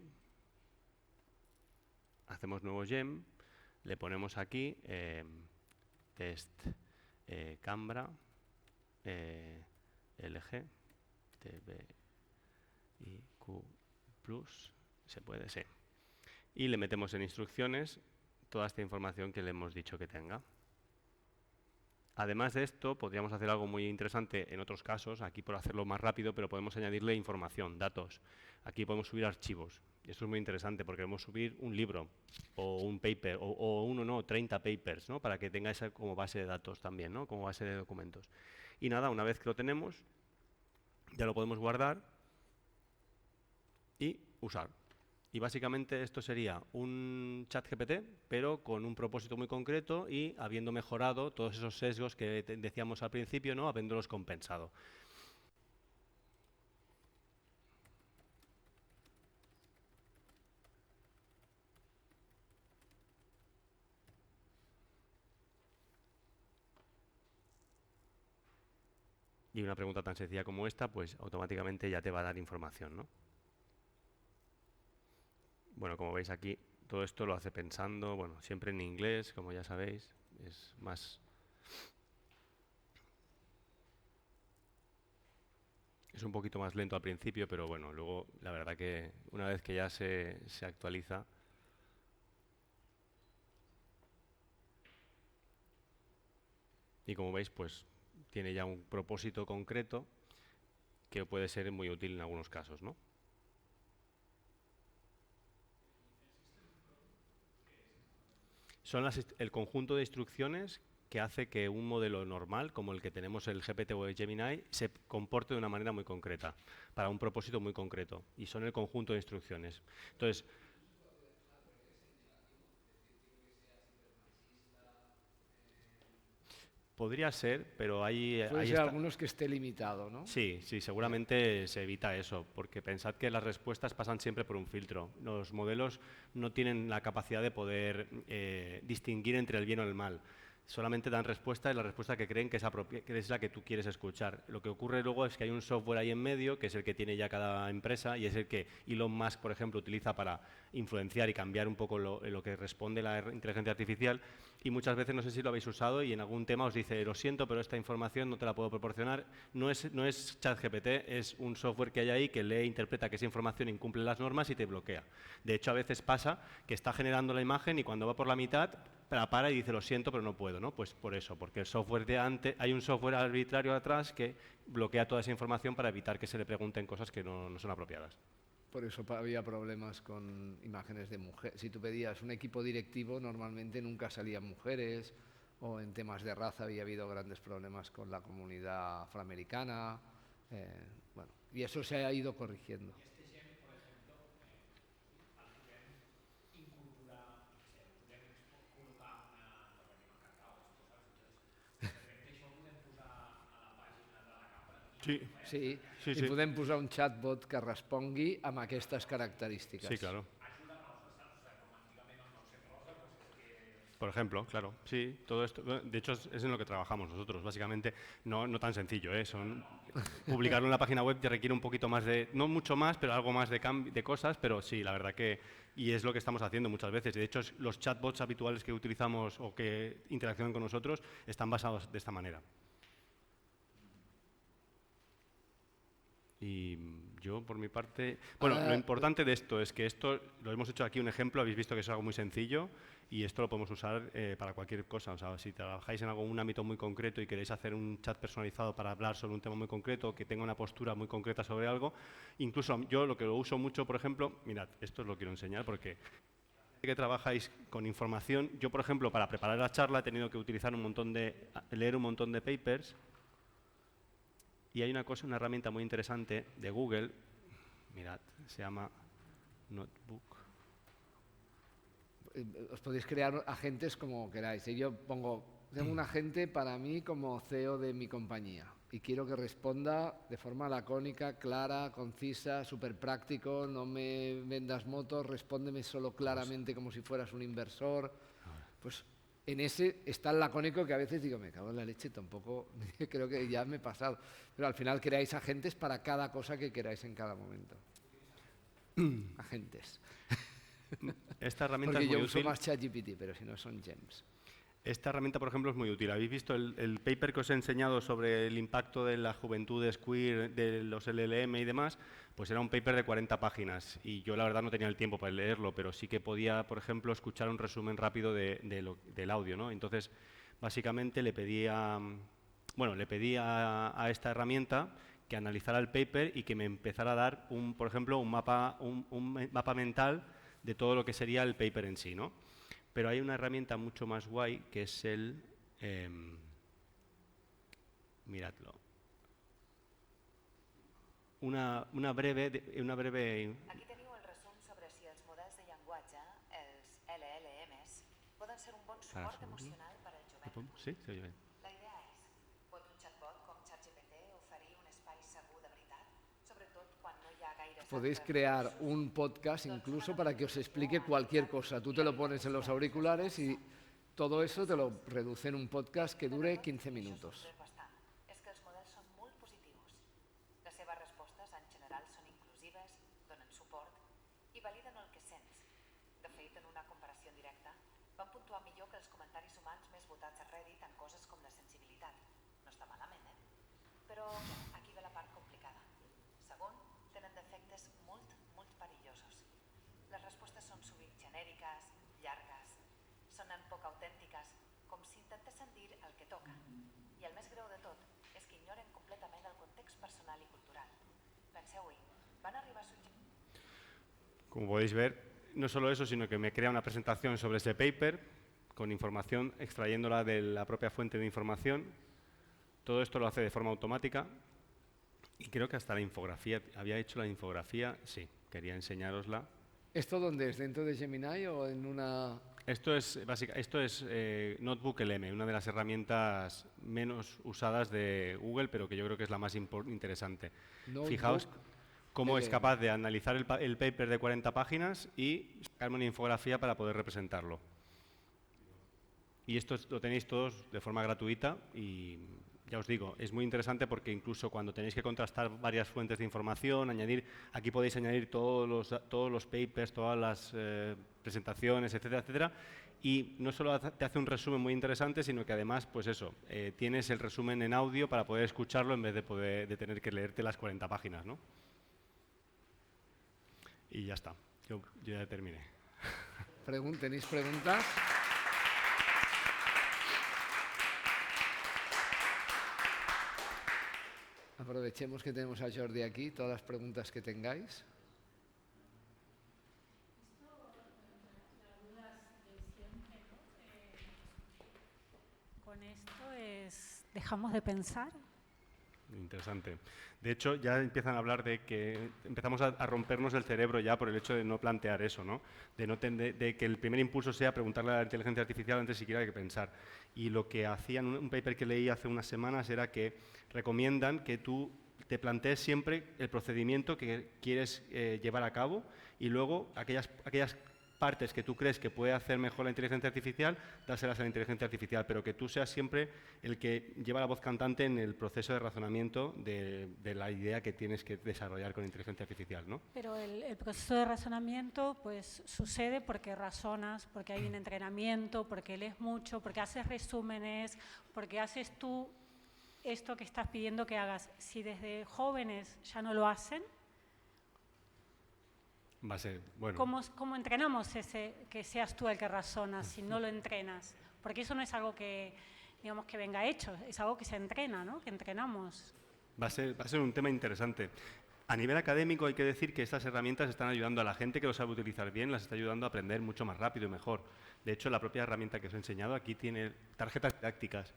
hacemos nuevo gem, le ponemos aquí test Cambra, LG, TBIQ+, se puede, sí. Y le metemos en instrucciones toda esta información que le hemos dicho que tenga. Además de esto, podríamos hacer algo muy interesante en otros casos, aquí por hacerlo más rápido, pero podemos añadirle información, datos. Aquí podemos subir archivos. Y esto es muy interesante porque podemos subir un libro o un paper o 30 papers, ¿no? Para que tenga esa como base de datos también, ¿no? Como base de documentos. Y nada, una vez que lo tenemos, ya lo podemos guardar y usar. Y básicamente esto sería un ChatGPT, pero con un propósito muy concreto y habiendo mejorado todos esos sesgos que decíamos al principio, ¿no? Habiéndolos compensado. Y una pregunta tan sencilla como esta, pues automáticamente ya te va a dar información, ¿no? Bueno, como veis aquí, todo esto lo hace pensando, bueno, siempre en inglés, como ya sabéis, es más... Es un poquito más lento al principio, pero bueno, luego la verdad que una vez que ya se actualiza... Y como veis, pues tiene ya un propósito concreto que puede ser muy útil en algunos casos, ¿no? Son el conjunto de instrucciones que hace que un modelo normal, como el que tenemos el GPT o el Gemini, se comporte de una manera muy concreta, para un propósito muy concreto. Y son el conjunto de instrucciones. Entonces, podría ser, pero ahí Puede ser está. algunos que esté limitado, ¿no? Sí, sí, seguramente se evita eso, porque pensad que las respuestas pasan siempre por un filtro. Los modelos no tienen la capacidad de poder distinguir entre el bien o el mal. Solamente dan respuesta y la respuesta que creen que es la que tú quieres escuchar. Lo que ocurre luego es que hay un software ahí en medio, que es el que tiene ya cada empresa y es el que Elon Musk, por ejemplo, utiliza para influenciar y cambiar un poco lo que responde la inteligencia artificial. Y muchas veces, no sé si lo habéis usado, y en algún tema os dice, lo siento, pero esta información no te la puedo proporcionar. No es ChatGPT, es un software que hay ahí que lee e interpreta que esa información incumple las normas y te bloquea. De hecho, a veces pasa que está generando la imagen y cuando va por la mitad, la para y dice, lo siento, pero no puedo, ¿no? Pues por eso, porque el software hay un software arbitrario atrás que bloquea toda esa información para evitar que se le pregunten cosas que no son apropiadas. Por eso había problemas con imágenes de mujeres. Si tú pedías un equipo directivo, normalmente nunca salían mujeres, o en temas de raza había habido grandes problemas con la comunidad afroamericana. Bueno, y eso se ha ido corrigiendo. Sí, Sí, sí, i sí. podem posar un chatbot que respongui amb aquestes característiques. Sí, claro. Por ejemplo, claro, sí, todo esto, de hecho es en lo que trabajamos nosotros, básicamente, no tan sencillo, ¿eh? Publicarlo en la página web te requiere un poquito más de, no mucho más, pero algo más de cosas, pero sí, la verdad que, y es lo que estamos haciendo muchas veces, de hecho los chatbots habituales que utilizamos o que interaccionan con nosotros están basados de esta manera. Y yo, por mi parte... Bueno, lo importante de esto es que esto lo hemos hecho aquí un ejemplo, habéis visto que es algo muy sencillo y esto lo podemos usar para cualquier cosa. O sea, si trabajáis en algún ámbito muy concreto y queréis hacer un chat personalizado para hablar sobre un tema muy concreto, que tenga una postura muy concreta sobre algo, incluso yo lo que lo uso mucho, por ejemplo, mirad, esto os lo quiero enseñar porque que trabajáis con información, yo, por ejemplo, para preparar la charla he tenido que utilizar leer un montón de papers. Y hay una herramienta muy interesante de Google, mirad, se llama Notebook. Os podéis crear agentes como queráis. Yo tengo un agente para mí como CEO de mi compañía y quiero que responda de forma lacónica, clara, concisa, súper práctico, no me vendas motos, respóndeme solo claramente como si fueras un inversor. Pues en ese es tan lacónico que a veces digo, me cago en la leche, tampoco creo que ya me he pasado. Pero al final creáis agentes para cada cosa que queráis en cada momento. Agentes. Esta herramienta Porque es muy yo uso útil. más ChatGPT, pero si no son gems. Esta herramienta, por ejemplo, es muy útil. ¿Habéis visto el paper que os he enseñado sobre el impacto de las juventudes queer, de los LLM y demás? Pues era un paper de 40 páginas y yo la verdad no tenía el tiempo para leerlo, pero sí que podía, por ejemplo, escuchar un resumen rápido del audio, ¿no? Entonces, básicamente le pedía a esta herramienta que analizara el paper y que me empezara a dar, por ejemplo, un mapa mental de todo lo que sería el paper en sí, ¿no? Pero hay una herramienta mucho más guay que es miradlo. Una breve... Aquí teniu el resum sobre si els models de llenguatge, els LLMs, poden ser un bon suport emocional per al jovent. Sí, se oye bien. La idea és, pot un chatbot com ChatGPT oferir un espai segur de veritat, sobretot quan no hi ha gaires... Podéis crear un podcast incluso para que os explique cualquier cosa. Tú te lo pones en los auriculares y todo eso te lo reduce en un podcast que dure 15 minutos. És que els models són molt positius. Les seves respostes, en general, són inclusives, donen suport i validen el que sents. De fet, en una comparació directa, van puntuar millor que els comentaris humans més votats a Reddit en coses com la sensibilitat. No està malament, eh? Però aquí ve la part complicada. Segon, tenen defectes molt perillosos. Les respostes són sovint genèriques, llargues, sonen poc autèntiques, com si intentessin dir el que toca. I el més greu de tot és que ignoren completament el context personal i cultural. Penseu-hi, van arribar a suggerir... Como podéis ver, no solo eso, sino que me crea una presentación sobre ese paper con información, extrayéndola de la propia fuente de información. Todo esto lo hace de forma automática y creo que hasta la infografía, había hecho la infografía, sí, quería enseñárosla. ¿Esto dónde es? ¿Dentro de Gemini o en una...? Esto es Notebook LM, una de las herramientas menos usadas de Google, pero que yo creo que es la más interesante. Notebook Fijaos cómo es LM. capaz de analizar el paper de 40 páginas y sacarme una infografía para poder representarlo. Y esto lo tenéis todos de forma gratuita y ya os digo, es muy interesante porque incluso cuando tenéis que contrastar varias fuentes de información, aquí podéis añadir todos los papers, todas las presentaciones, etcétera, etcétera. Y no solo te hace un resumen muy interesante, sino que además, pues eso, tienes el resumen en audio para poder escucharlo en vez de tener que leerte las 40 páginas, ¿no? Y ya está, yo ya terminé. ¿Tenéis preguntas? Aprovechemos que tenemos a Jordi aquí, todas las preguntas que tengáis. Con esto dejamos de pensar. Interesante. De hecho, ya empiezan a hablar de que empezamos a rompernos el cerebro ya por el hecho de no plantear eso, ¿no? De que el primer impulso sea preguntarle a la inteligencia artificial antes siquiera de que pensar. Y lo que hacían, un paper que leí hace unas semanas era que recomiendan que tú te plantees siempre el procedimiento que quieres llevar a cabo y luego aquellas partes que tú crees que puede hacer mejor la inteligencia artificial, dárselas a la inteligencia artificial, pero que tú seas siempre el que lleva la voz cantante en el proceso de razonamiento de la idea que tienes que desarrollar con inteligencia artificial, ¿no? Pero el proceso de razonamiento pues sucede porque razonas, porque hay un entrenamiento, porque lees mucho, porque haces resúmenes, porque haces tú esto que estás pidiendo que hagas. Si desde jóvenes ya no lo hacen, va a ser, bueno. ¿Cómo entrenamos que seas tú el que razonas si no lo entrenas? Porque eso no es algo que, digamos, que venga hecho, es algo que se entrena, ¿no? Que entrenamos. Va a ser un tema interesante. A nivel académico hay que decir que estas herramientas están ayudando a la gente que lo sabe utilizar bien, las está ayudando a aprender mucho más rápido y mejor. De hecho, la propia herramienta que os he enseñado aquí tiene tarjetas didácticas.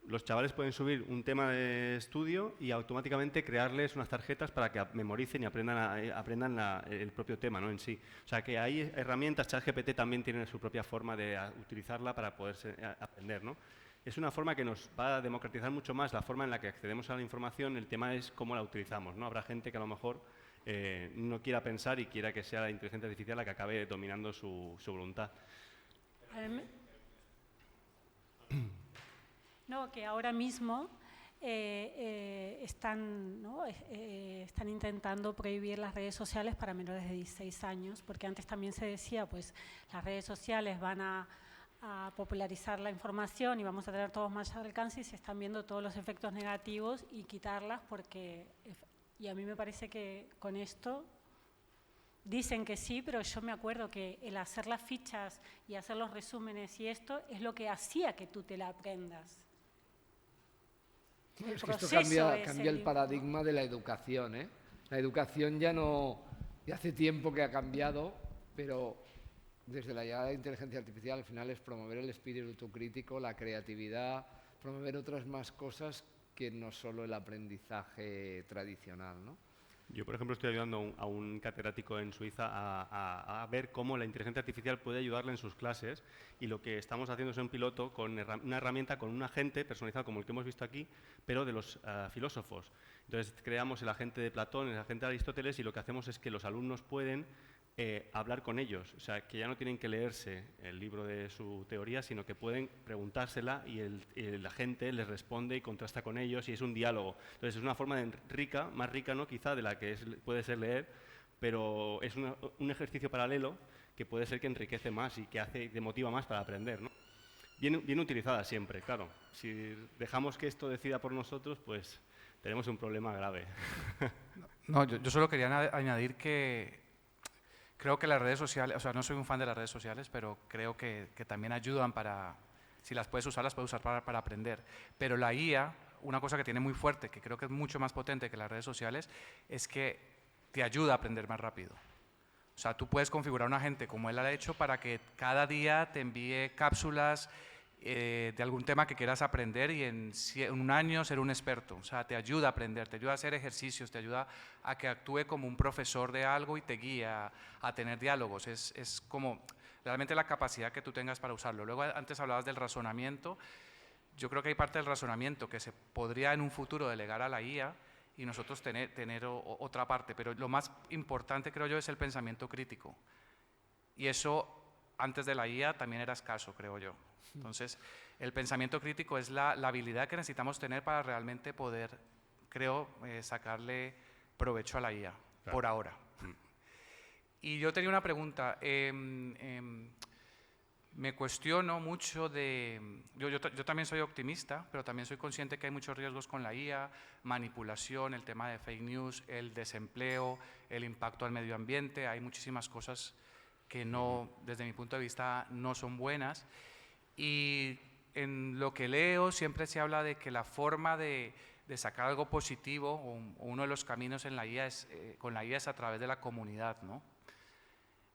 Los chavales pueden subir un tema de estudio y automáticamente crearles unas tarjetas para que memoricen y aprendan el propio tema, ¿no? En sí. O sea que hay herramientas, ChatGPT también tiene su propia forma de utilizarla para poder aprender, ¿no? Es una forma que nos va a democratizar mucho más la forma en la que accedemos a la información, el tema es cómo la utilizamos, ¿no? Habrá gente que a lo mejor no quiera pensar y quiera que sea la inteligencia artificial la que acabe dominando su voluntad. No, que ahora mismo están intentando prohibir las redes sociales para menores de 16 años, porque antes también se decía, pues las redes sociales van a a popularizar la información y vamos a tener todos más alcance y se están viendo todos los efectos negativos y quitarlas porque, y a mí me parece que con esto dicen que sí, pero yo me acuerdo que el hacer las fichas y hacer los resúmenes y esto es lo que hacía que tú te la aprendas. Es que esto cambia el paradigma de la educación, ¿eh? La educación ya hace tiempo que ha cambiado, pero desde la llegada de la inteligencia artificial al final es promover el espíritu crítico, la creatividad, promover otras más cosas que no solo el aprendizaje tradicional, ¿no? Yo, por ejemplo, estoy ayudando a un catedrático en Suiza a ver cómo la inteligencia artificial puede ayudarle en sus clases, y lo que estamos haciendo es un piloto con una herramienta, con un agente personalizado como el que hemos visto aquí, pero de los filósofos. Entonces creamos el agente de Platón, el agente de Aristóteles, y lo que hacemos es que los alumnos pueden hablar con ellos, o sea, que ya no tienen que leerse el libro de su teoría, sino que pueden preguntársela y el agente les responde y contrasta con ellos y es un diálogo. Entonces es una forma más rica, ¿no? Quizá de la que puede ser leer, pero es un ejercicio paralelo que puede ser que enriquece más y que te motiva más para aprender, ¿no? Bien utilizada siempre, claro. Si dejamos que esto decida por nosotros, pues tenemos un problema grave. No, yo solo quería añadir que creo que las redes sociales, o sea, no soy un fan de las redes sociales, pero creo que también ayudan si las puedes usar para aprender. Pero la IA, una cosa que tiene muy fuerte, que creo que es mucho más potente que las redes sociales, es que te ayuda a aprender más rápido. O sea, tú puedes configurar un agente como él ha hecho para que cada día te envíe cápsulas de algún tema que quieras aprender y en un año ser un experto. O sea, te ayuda a aprender, te ayuda a hacer ejercicios, te ayuda a que actúe como un profesor de algo y te guía a tener diálogos. Es como realmente la capacidad que tú tengas para usarlo. Luego, antes hablabas del razonamiento. Yo creo que hay parte del razonamiento que se podría en un futuro delegar a la IA y nosotros tener otra parte, pero lo más importante, creo yo, es el pensamiento crítico. Y eso, antes de la IA, también era escaso, creo yo. Entonces, el pensamiento crítico es la habilidad que necesitamos tener para realmente poder, creo, sacarle provecho a la IA, claro, por ahora. Y yo tenía una pregunta. Me cuestiono mucho de... Yo también soy optimista, pero también soy consciente que hay muchos riesgos con la IA, manipulación, el tema de fake news, el desempleo, el impacto al medio ambiente. Hay muchísimas cosas que no, desde mi punto de vista, no son buenas. Y en lo que leo siempre se habla de que la forma de sacar algo positivo, o uno de los caminos en la IA con la IA es a través de la comunidad, ¿no?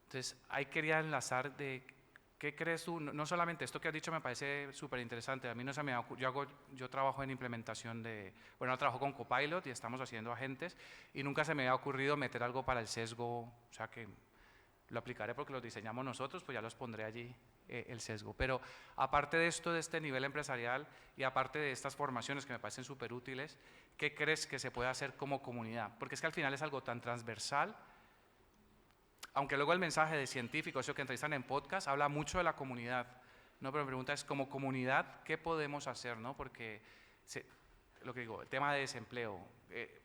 Entonces, ahí quería enlazar de... ¿Qué crees tú? No solamente esto que has dicho me parece súper interesante. A mí no se me yo trabajo en implementación bueno, trabajo con Copilot y estamos haciendo agentes y nunca se me había ocurrido meter algo para el sesgo, o sea que lo aplicaré porque los diseñamos nosotros, pues ya los pondré allí el sesgo. Pero aparte de esto, de este nivel empresarial y aparte de estas formaciones que me parecen súper útiles, ¿qué crees que se puede hacer como comunidad? Porque es que al final es algo tan transversal. Aunque luego el mensaje de científicos, eso que entrevistan en podcast, habla mucho de la comunidad, ¿no? Pero mi pregunta es, como comunidad, ¿qué podemos hacer, no? Porque, lo que digo, el tema de desempleo,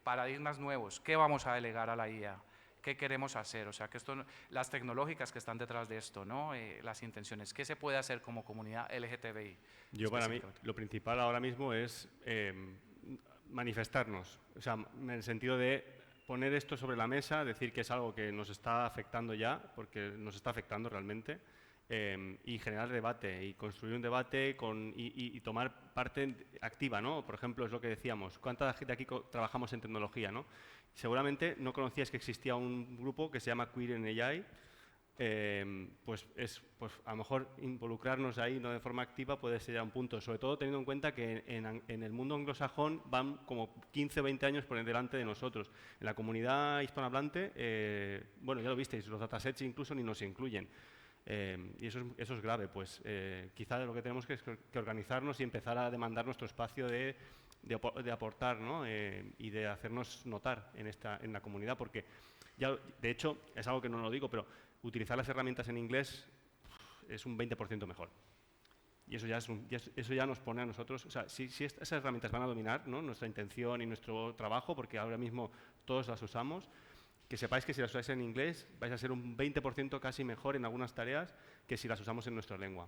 paradigmas nuevos, ¿qué vamos a delegar a la IA? ¿Qué queremos hacer? O sea, que las tecnológicas que están detrás de esto, ¿no? Las intenciones, ¿qué se puede hacer como comunidad LGTBI? Yo, para mí, lo principal ahora mismo es manifestarnos, o sea, en el sentido de poner esto sobre la mesa, decir que es algo que nos está afectando ya, porque nos está afectando realmente, y generar debate, y construir un debate y tomar parte activa, ¿no? Por ejemplo, es lo que decíamos, ¿cuánta gente aquí trabajamos en tecnología, no? Seguramente no conocías que existía un grupo que se llama Queer in AI, pues a lo mejor involucrarnos ahí, no de forma activa, puede ser ya un punto, sobre todo teniendo en cuenta que en el mundo anglosajón van como 15 o 20 años por delante de nosotros. En la comunidad hispanohablante, bueno, ya lo visteis, los datasets incluso ni nos incluyen. Y eso es grave, pues quizá lo que tenemos que organizarnos y empezar a demandar nuestro espacio de aportar, ¿no? Y de hacernos notar en la comunidad, porque ya, de hecho, es algo que no lo digo, pero utilizar las herramientas en inglés es un 20% mejor. Y eso ya nos pone a nosotros, o sea, si esas herramientas van a dominar, ¿no? Nuestra intención y nuestro trabajo, porque ahora mismo todos las usamos, que sepáis que si las usáis en inglés vais a ser un 20% casi mejor en algunas tareas que si las usamos en nuestra lengua.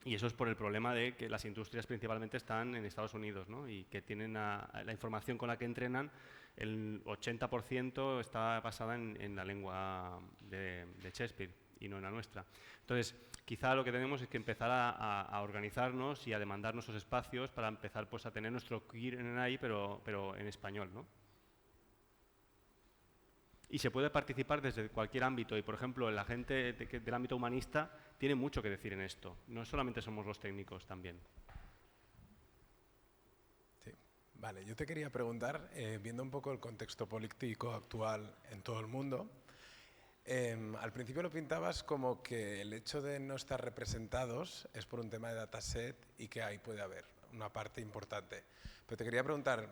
Y eso es por el problema de que las industrias principalmente están en Estados Unidos, ¿no? Y que tienen la información con la que entrenan, el 80% está basada en la lengua de Shakespeare y no en la nuestra. Entonces, quizá lo que tenemos es que empezar a organizarnos y a demandar nuestros espacios para empezar pues, a tener nuestro Q&A, pero en español, ¿no? Y se puede participar desde cualquier ámbito y, por ejemplo, la gente del ámbito humanista tiene mucho que decir en esto. No solamente somos los técnicos también. Sí. Vale, yo te quería preguntar, viendo un poco el contexto político actual en todo el mundo, al principio lo pintabas como que el hecho de no estar representados es por un tema de dataset y que ahí puede haber una parte importante. Pero te quería preguntar,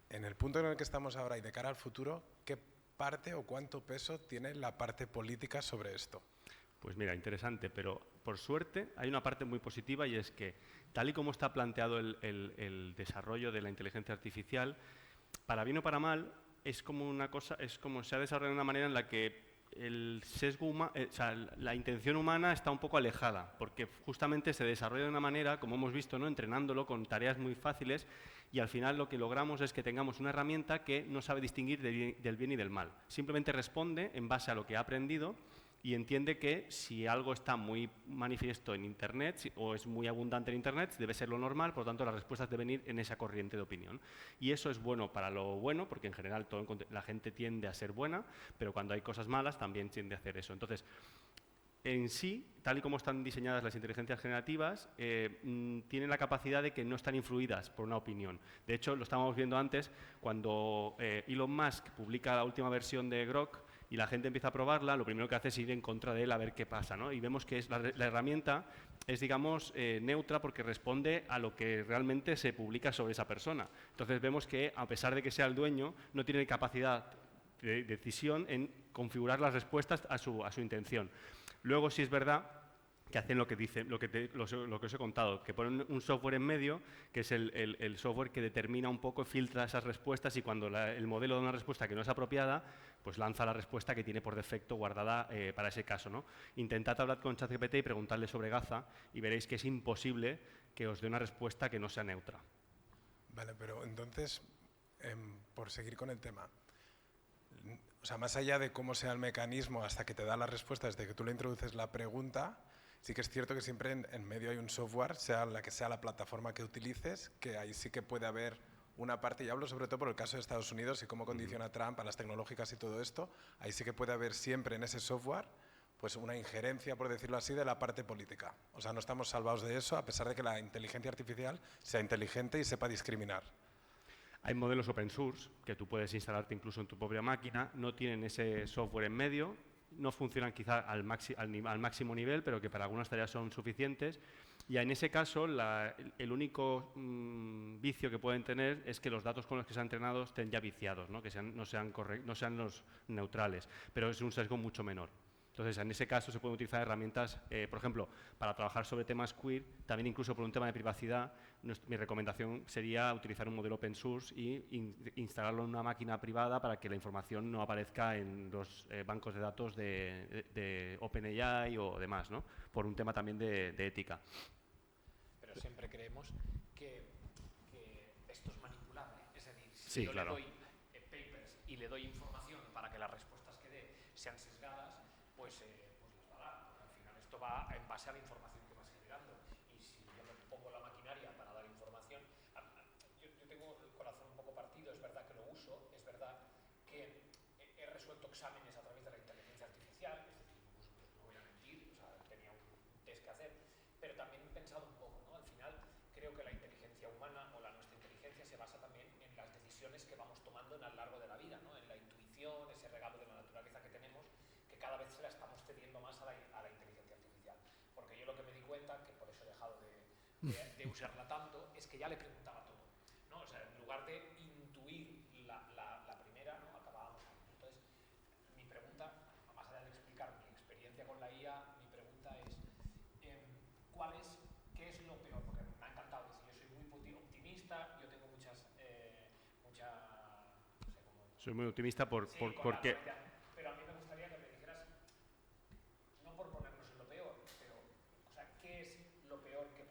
en el punto en el que estamos ahora y de cara al futuro, ¿qué parte o cuánto peso tiene la parte política sobre esto? Pues mira, interesante, pero por suerte hay una parte muy positiva y es que tal y como está planteado el desarrollo de la inteligencia artificial, para bien o para mal, es como una cosa, es como se ha desarrollado de una manera en la que el sesgo o sea, la intención humana está un poco alejada, porque justamente se desarrolla de una manera, como hemos visto, ¿no? Entrenándolo con tareas muy fáciles, y al final lo que logramos es que tengamos una herramienta que no sabe distinguir del bien y del mal. Simplemente responde en base a lo que ha aprendido y entiende que si algo está muy manifiesto en Internet o es muy abundante en Internet, debe ser lo normal, por lo tanto las respuestas deben ir en esa corriente de opinión. Y eso es bueno para lo bueno, porque en general la gente tiende a ser buena, pero cuando hay cosas malas también tiende a hacer eso. Entonces, en sí, tal y como están diseñadas las inteligencias generativas, tienen la capacidad de que no están influidas por una opinión. De hecho, lo estábamos viendo antes, cuando Elon Musk publica la última versión de Grok y la gente empieza a probarla, lo primero que hace es ir en contra de él a ver qué pasa, ¿no? Y vemos que la herramienta es, digamos, neutra porque responde a lo que realmente se publica sobre esa persona. Entonces vemos que, a pesar de que sea el dueño, no tiene capacidad de decisión en configurar las respuestas a su intención. Luego sí es verdad que hacen lo que dicen, lo que os he contado, que ponen un software en medio, que es el software que determina un poco, filtra esas respuestas y cuando el modelo da una respuesta que no es apropiada, pues lanza la respuesta que tiene por defecto guardada para ese caso, ¿no? Intentad hablar con ChatGPT y preguntarle sobre Gaza y veréis que es imposible que os dé una respuesta que no sea neutra. Vale, pero entonces, por seguir con el tema, o sea, más allá de cómo sea el mecanismo hasta que te da las respuestas, desde que tú le introduces la pregunta, sí que es cierto que siempre en medio hay un software, sea la que sea la plataforma que utilices, que ahí sí que puede haber una parte, y hablo sobre todo por el caso de Estados Unidos y cómo condiciona Trump a las tecnológicas y todo esto, ahí sí que puede haber siempre en ese software pues una injerencia, por decirlo así, de la parte política. O sea, no estamos salvados de eso, a pesar de que la inteligencia artificial sea inteligente y sepa discriminar. Hay modelos open source que tú puedes instalarte incluso en tu propia máquina, no tienen ese software en medio, no funcionan quizá al máximo nivel, pero que para algunas tareas son suficientes. Y en ese caso, el único vicio que pueden tener es que los datos con los que se han entrenado estén ya viciados, ¿no? Que no sean los neutrales, pero es un sesgo mucho menor. Entonces, en ese caso se pueden utilizar herramientas, por ejemplo, para trabajar sobre temas queer, también incluso por un tema de privacidad, mi recomendación sería utilizar un modelo open source y instalarlo en una máquina privada para que la información no aparezca en los bancos de datos de OpenAI o demás, ¿no? Por un tema también de ética. Pero siempre creemos que esto es manipulable. Es decir, si sí, yo claro. le doy papers y le doy información para que las respuestas que dé sean sesgadas, pues las va a dar. Porque al final esto va en base a la información que vas generando. Y si yo me pongo la maquinaria para dar información, yo tengo el corazón un poco partido, es verdad que lo uso, es verdad que he resuelto exámenes a través de la inteligencia artificial, es decir, pues no voy a mentir, o sea, tenía un test que hacer, pero también he pensado un poco, ¿no? Al final creo que la inteligencia humana o nuestra inteligencia se basa también en las decisiones que vamos tomando a lo largo de la vida, ¿no? En la intuición, ese regalo de la naturaleza que tenemos, que cada vez se la estamos cediendo más a la inteligencia artificial. Porque yo lo que me di cuenta, que por eso he dejado de usarla tanto, es que ya le preguntaba todo, ¿no? O sea, en lugar de intuir la primera, ¿no? Acabábamos ahí. Entonces, mi pregunta, más allá de explicar mi experiencia con la IA, mi pregunta es, ¿qué es lo peor? Porque me ha encantado decir, yo soy muy optimista, yo tengo no sé cómo... Soy muy optimista porque... Pero a mí me gustaría que me dijeras, no por ponernos en lo peor, pero, o sea, ¿qué es lo peor que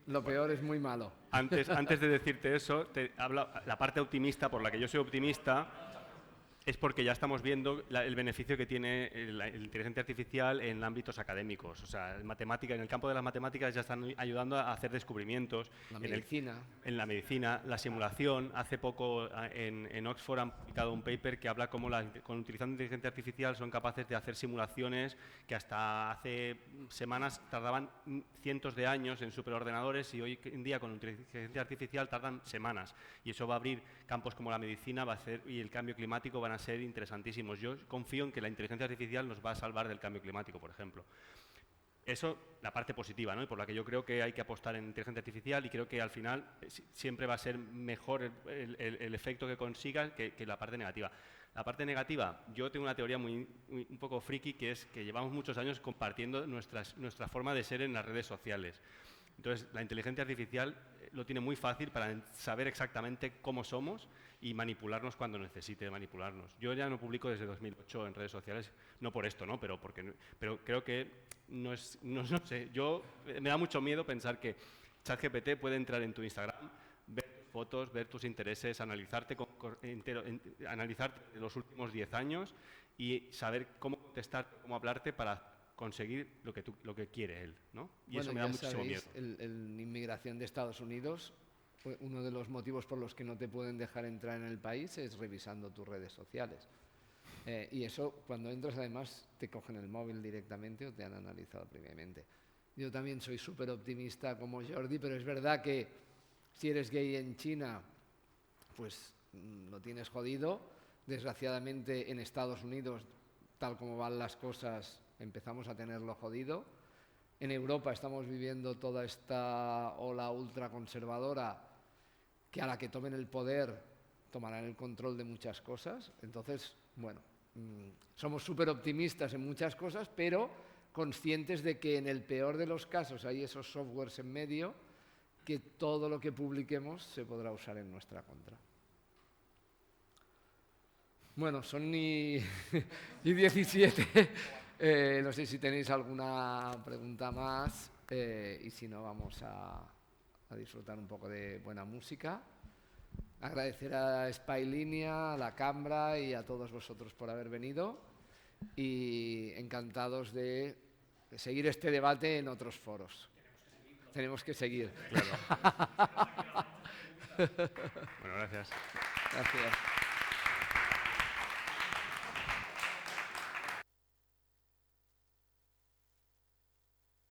Lo peor es muy malo. Antes de decirte eso, la parte optimista, por la que yo soy optimista, es porque ya estamos viendo el beneficio que tiene la inteligencia artificial en ámbitos académicos. O sea, en el campo de las matemáticas ya están ayudando a hacer descubrimientos. En la medicina, la simulación. Hace poco en Oxford han publicado un paper que habla cómo utilizando inteligencia artificial son capaces de hacer simulaciones que hasta hace semanas tardaban cientos de años en superordenadores y hoy en día con inteligencia artificial tardan semanas. Y eso va a abrir campos como la medicina y el cambio climático van a ser interesantísimos. Yo confío en que la inteligencia artificial nos va a salvar del cambio climático, por ejemplo. Eso, la parte positiva, ¿no? Y por la que yo creo que hay que apostar en inteligencia artificial y creo que al final siempre va a ser mejor el efecto que consiga que la parte negativa. La parte negativa, yo tengo una teoría un poco friki, que es que llevamos muchos años compartiendo nuestra forma de ser en las redes sociales. Entonces, la inteligencia artificial lo tiene muy fácil para saber exactamente cómo somos y manipularnos cuando necesite manipularnos. Yo ya no publico desde 2008 en redes sociales, no por esto, ¿no? Pero creo que no sé, me da mucho miedo pensar que ChatGPT puede entrar en tu Instagram, ver tus fotos, ver tus intereses, analizarte los últimos 10 años y saber cómo contestar, cómo hablarte para conseguir lo que quiere él, ¿no? Y eso me da muchísimo miedo. En inmigración de Estados Unidos, uno de los motivos por los que no te pueden dejar entrar en el país es revisando tus redes sociales. Y eso, cuando entras, además, te cogen el móvil directamente o te han analizado previamente. Yo también soy súper optimista como Jordi, pero es verdad que si eres gay en China, pues lo tienes jodido. Desgraciadamente, en Estados Unidos, tal como van las cosas, empezamos a tenerlo jodido. En Europa estamos viviendo toda esta ola ultraconservadora que a la que tomen el poder tomarán el control de muchas cosas. Entonces, bueno, somos súper optimistas en muchas cosas, pero conscientes de que en el peor de los casos hay esos softwares en medio que todo lo que publiquemos se podrá usar en nuestra contra. Bueno, son y 17. No sé si tenéis alguna pregunta más y si no vamos a disfrutar un poco de buena música. Agradecer a Spylinea, a la Cambra y a todos vosotros por haber venido y encantados de seguir este debate en otros foros. Tenemos que seguir. Claro. Bueno, gracias. Gracias.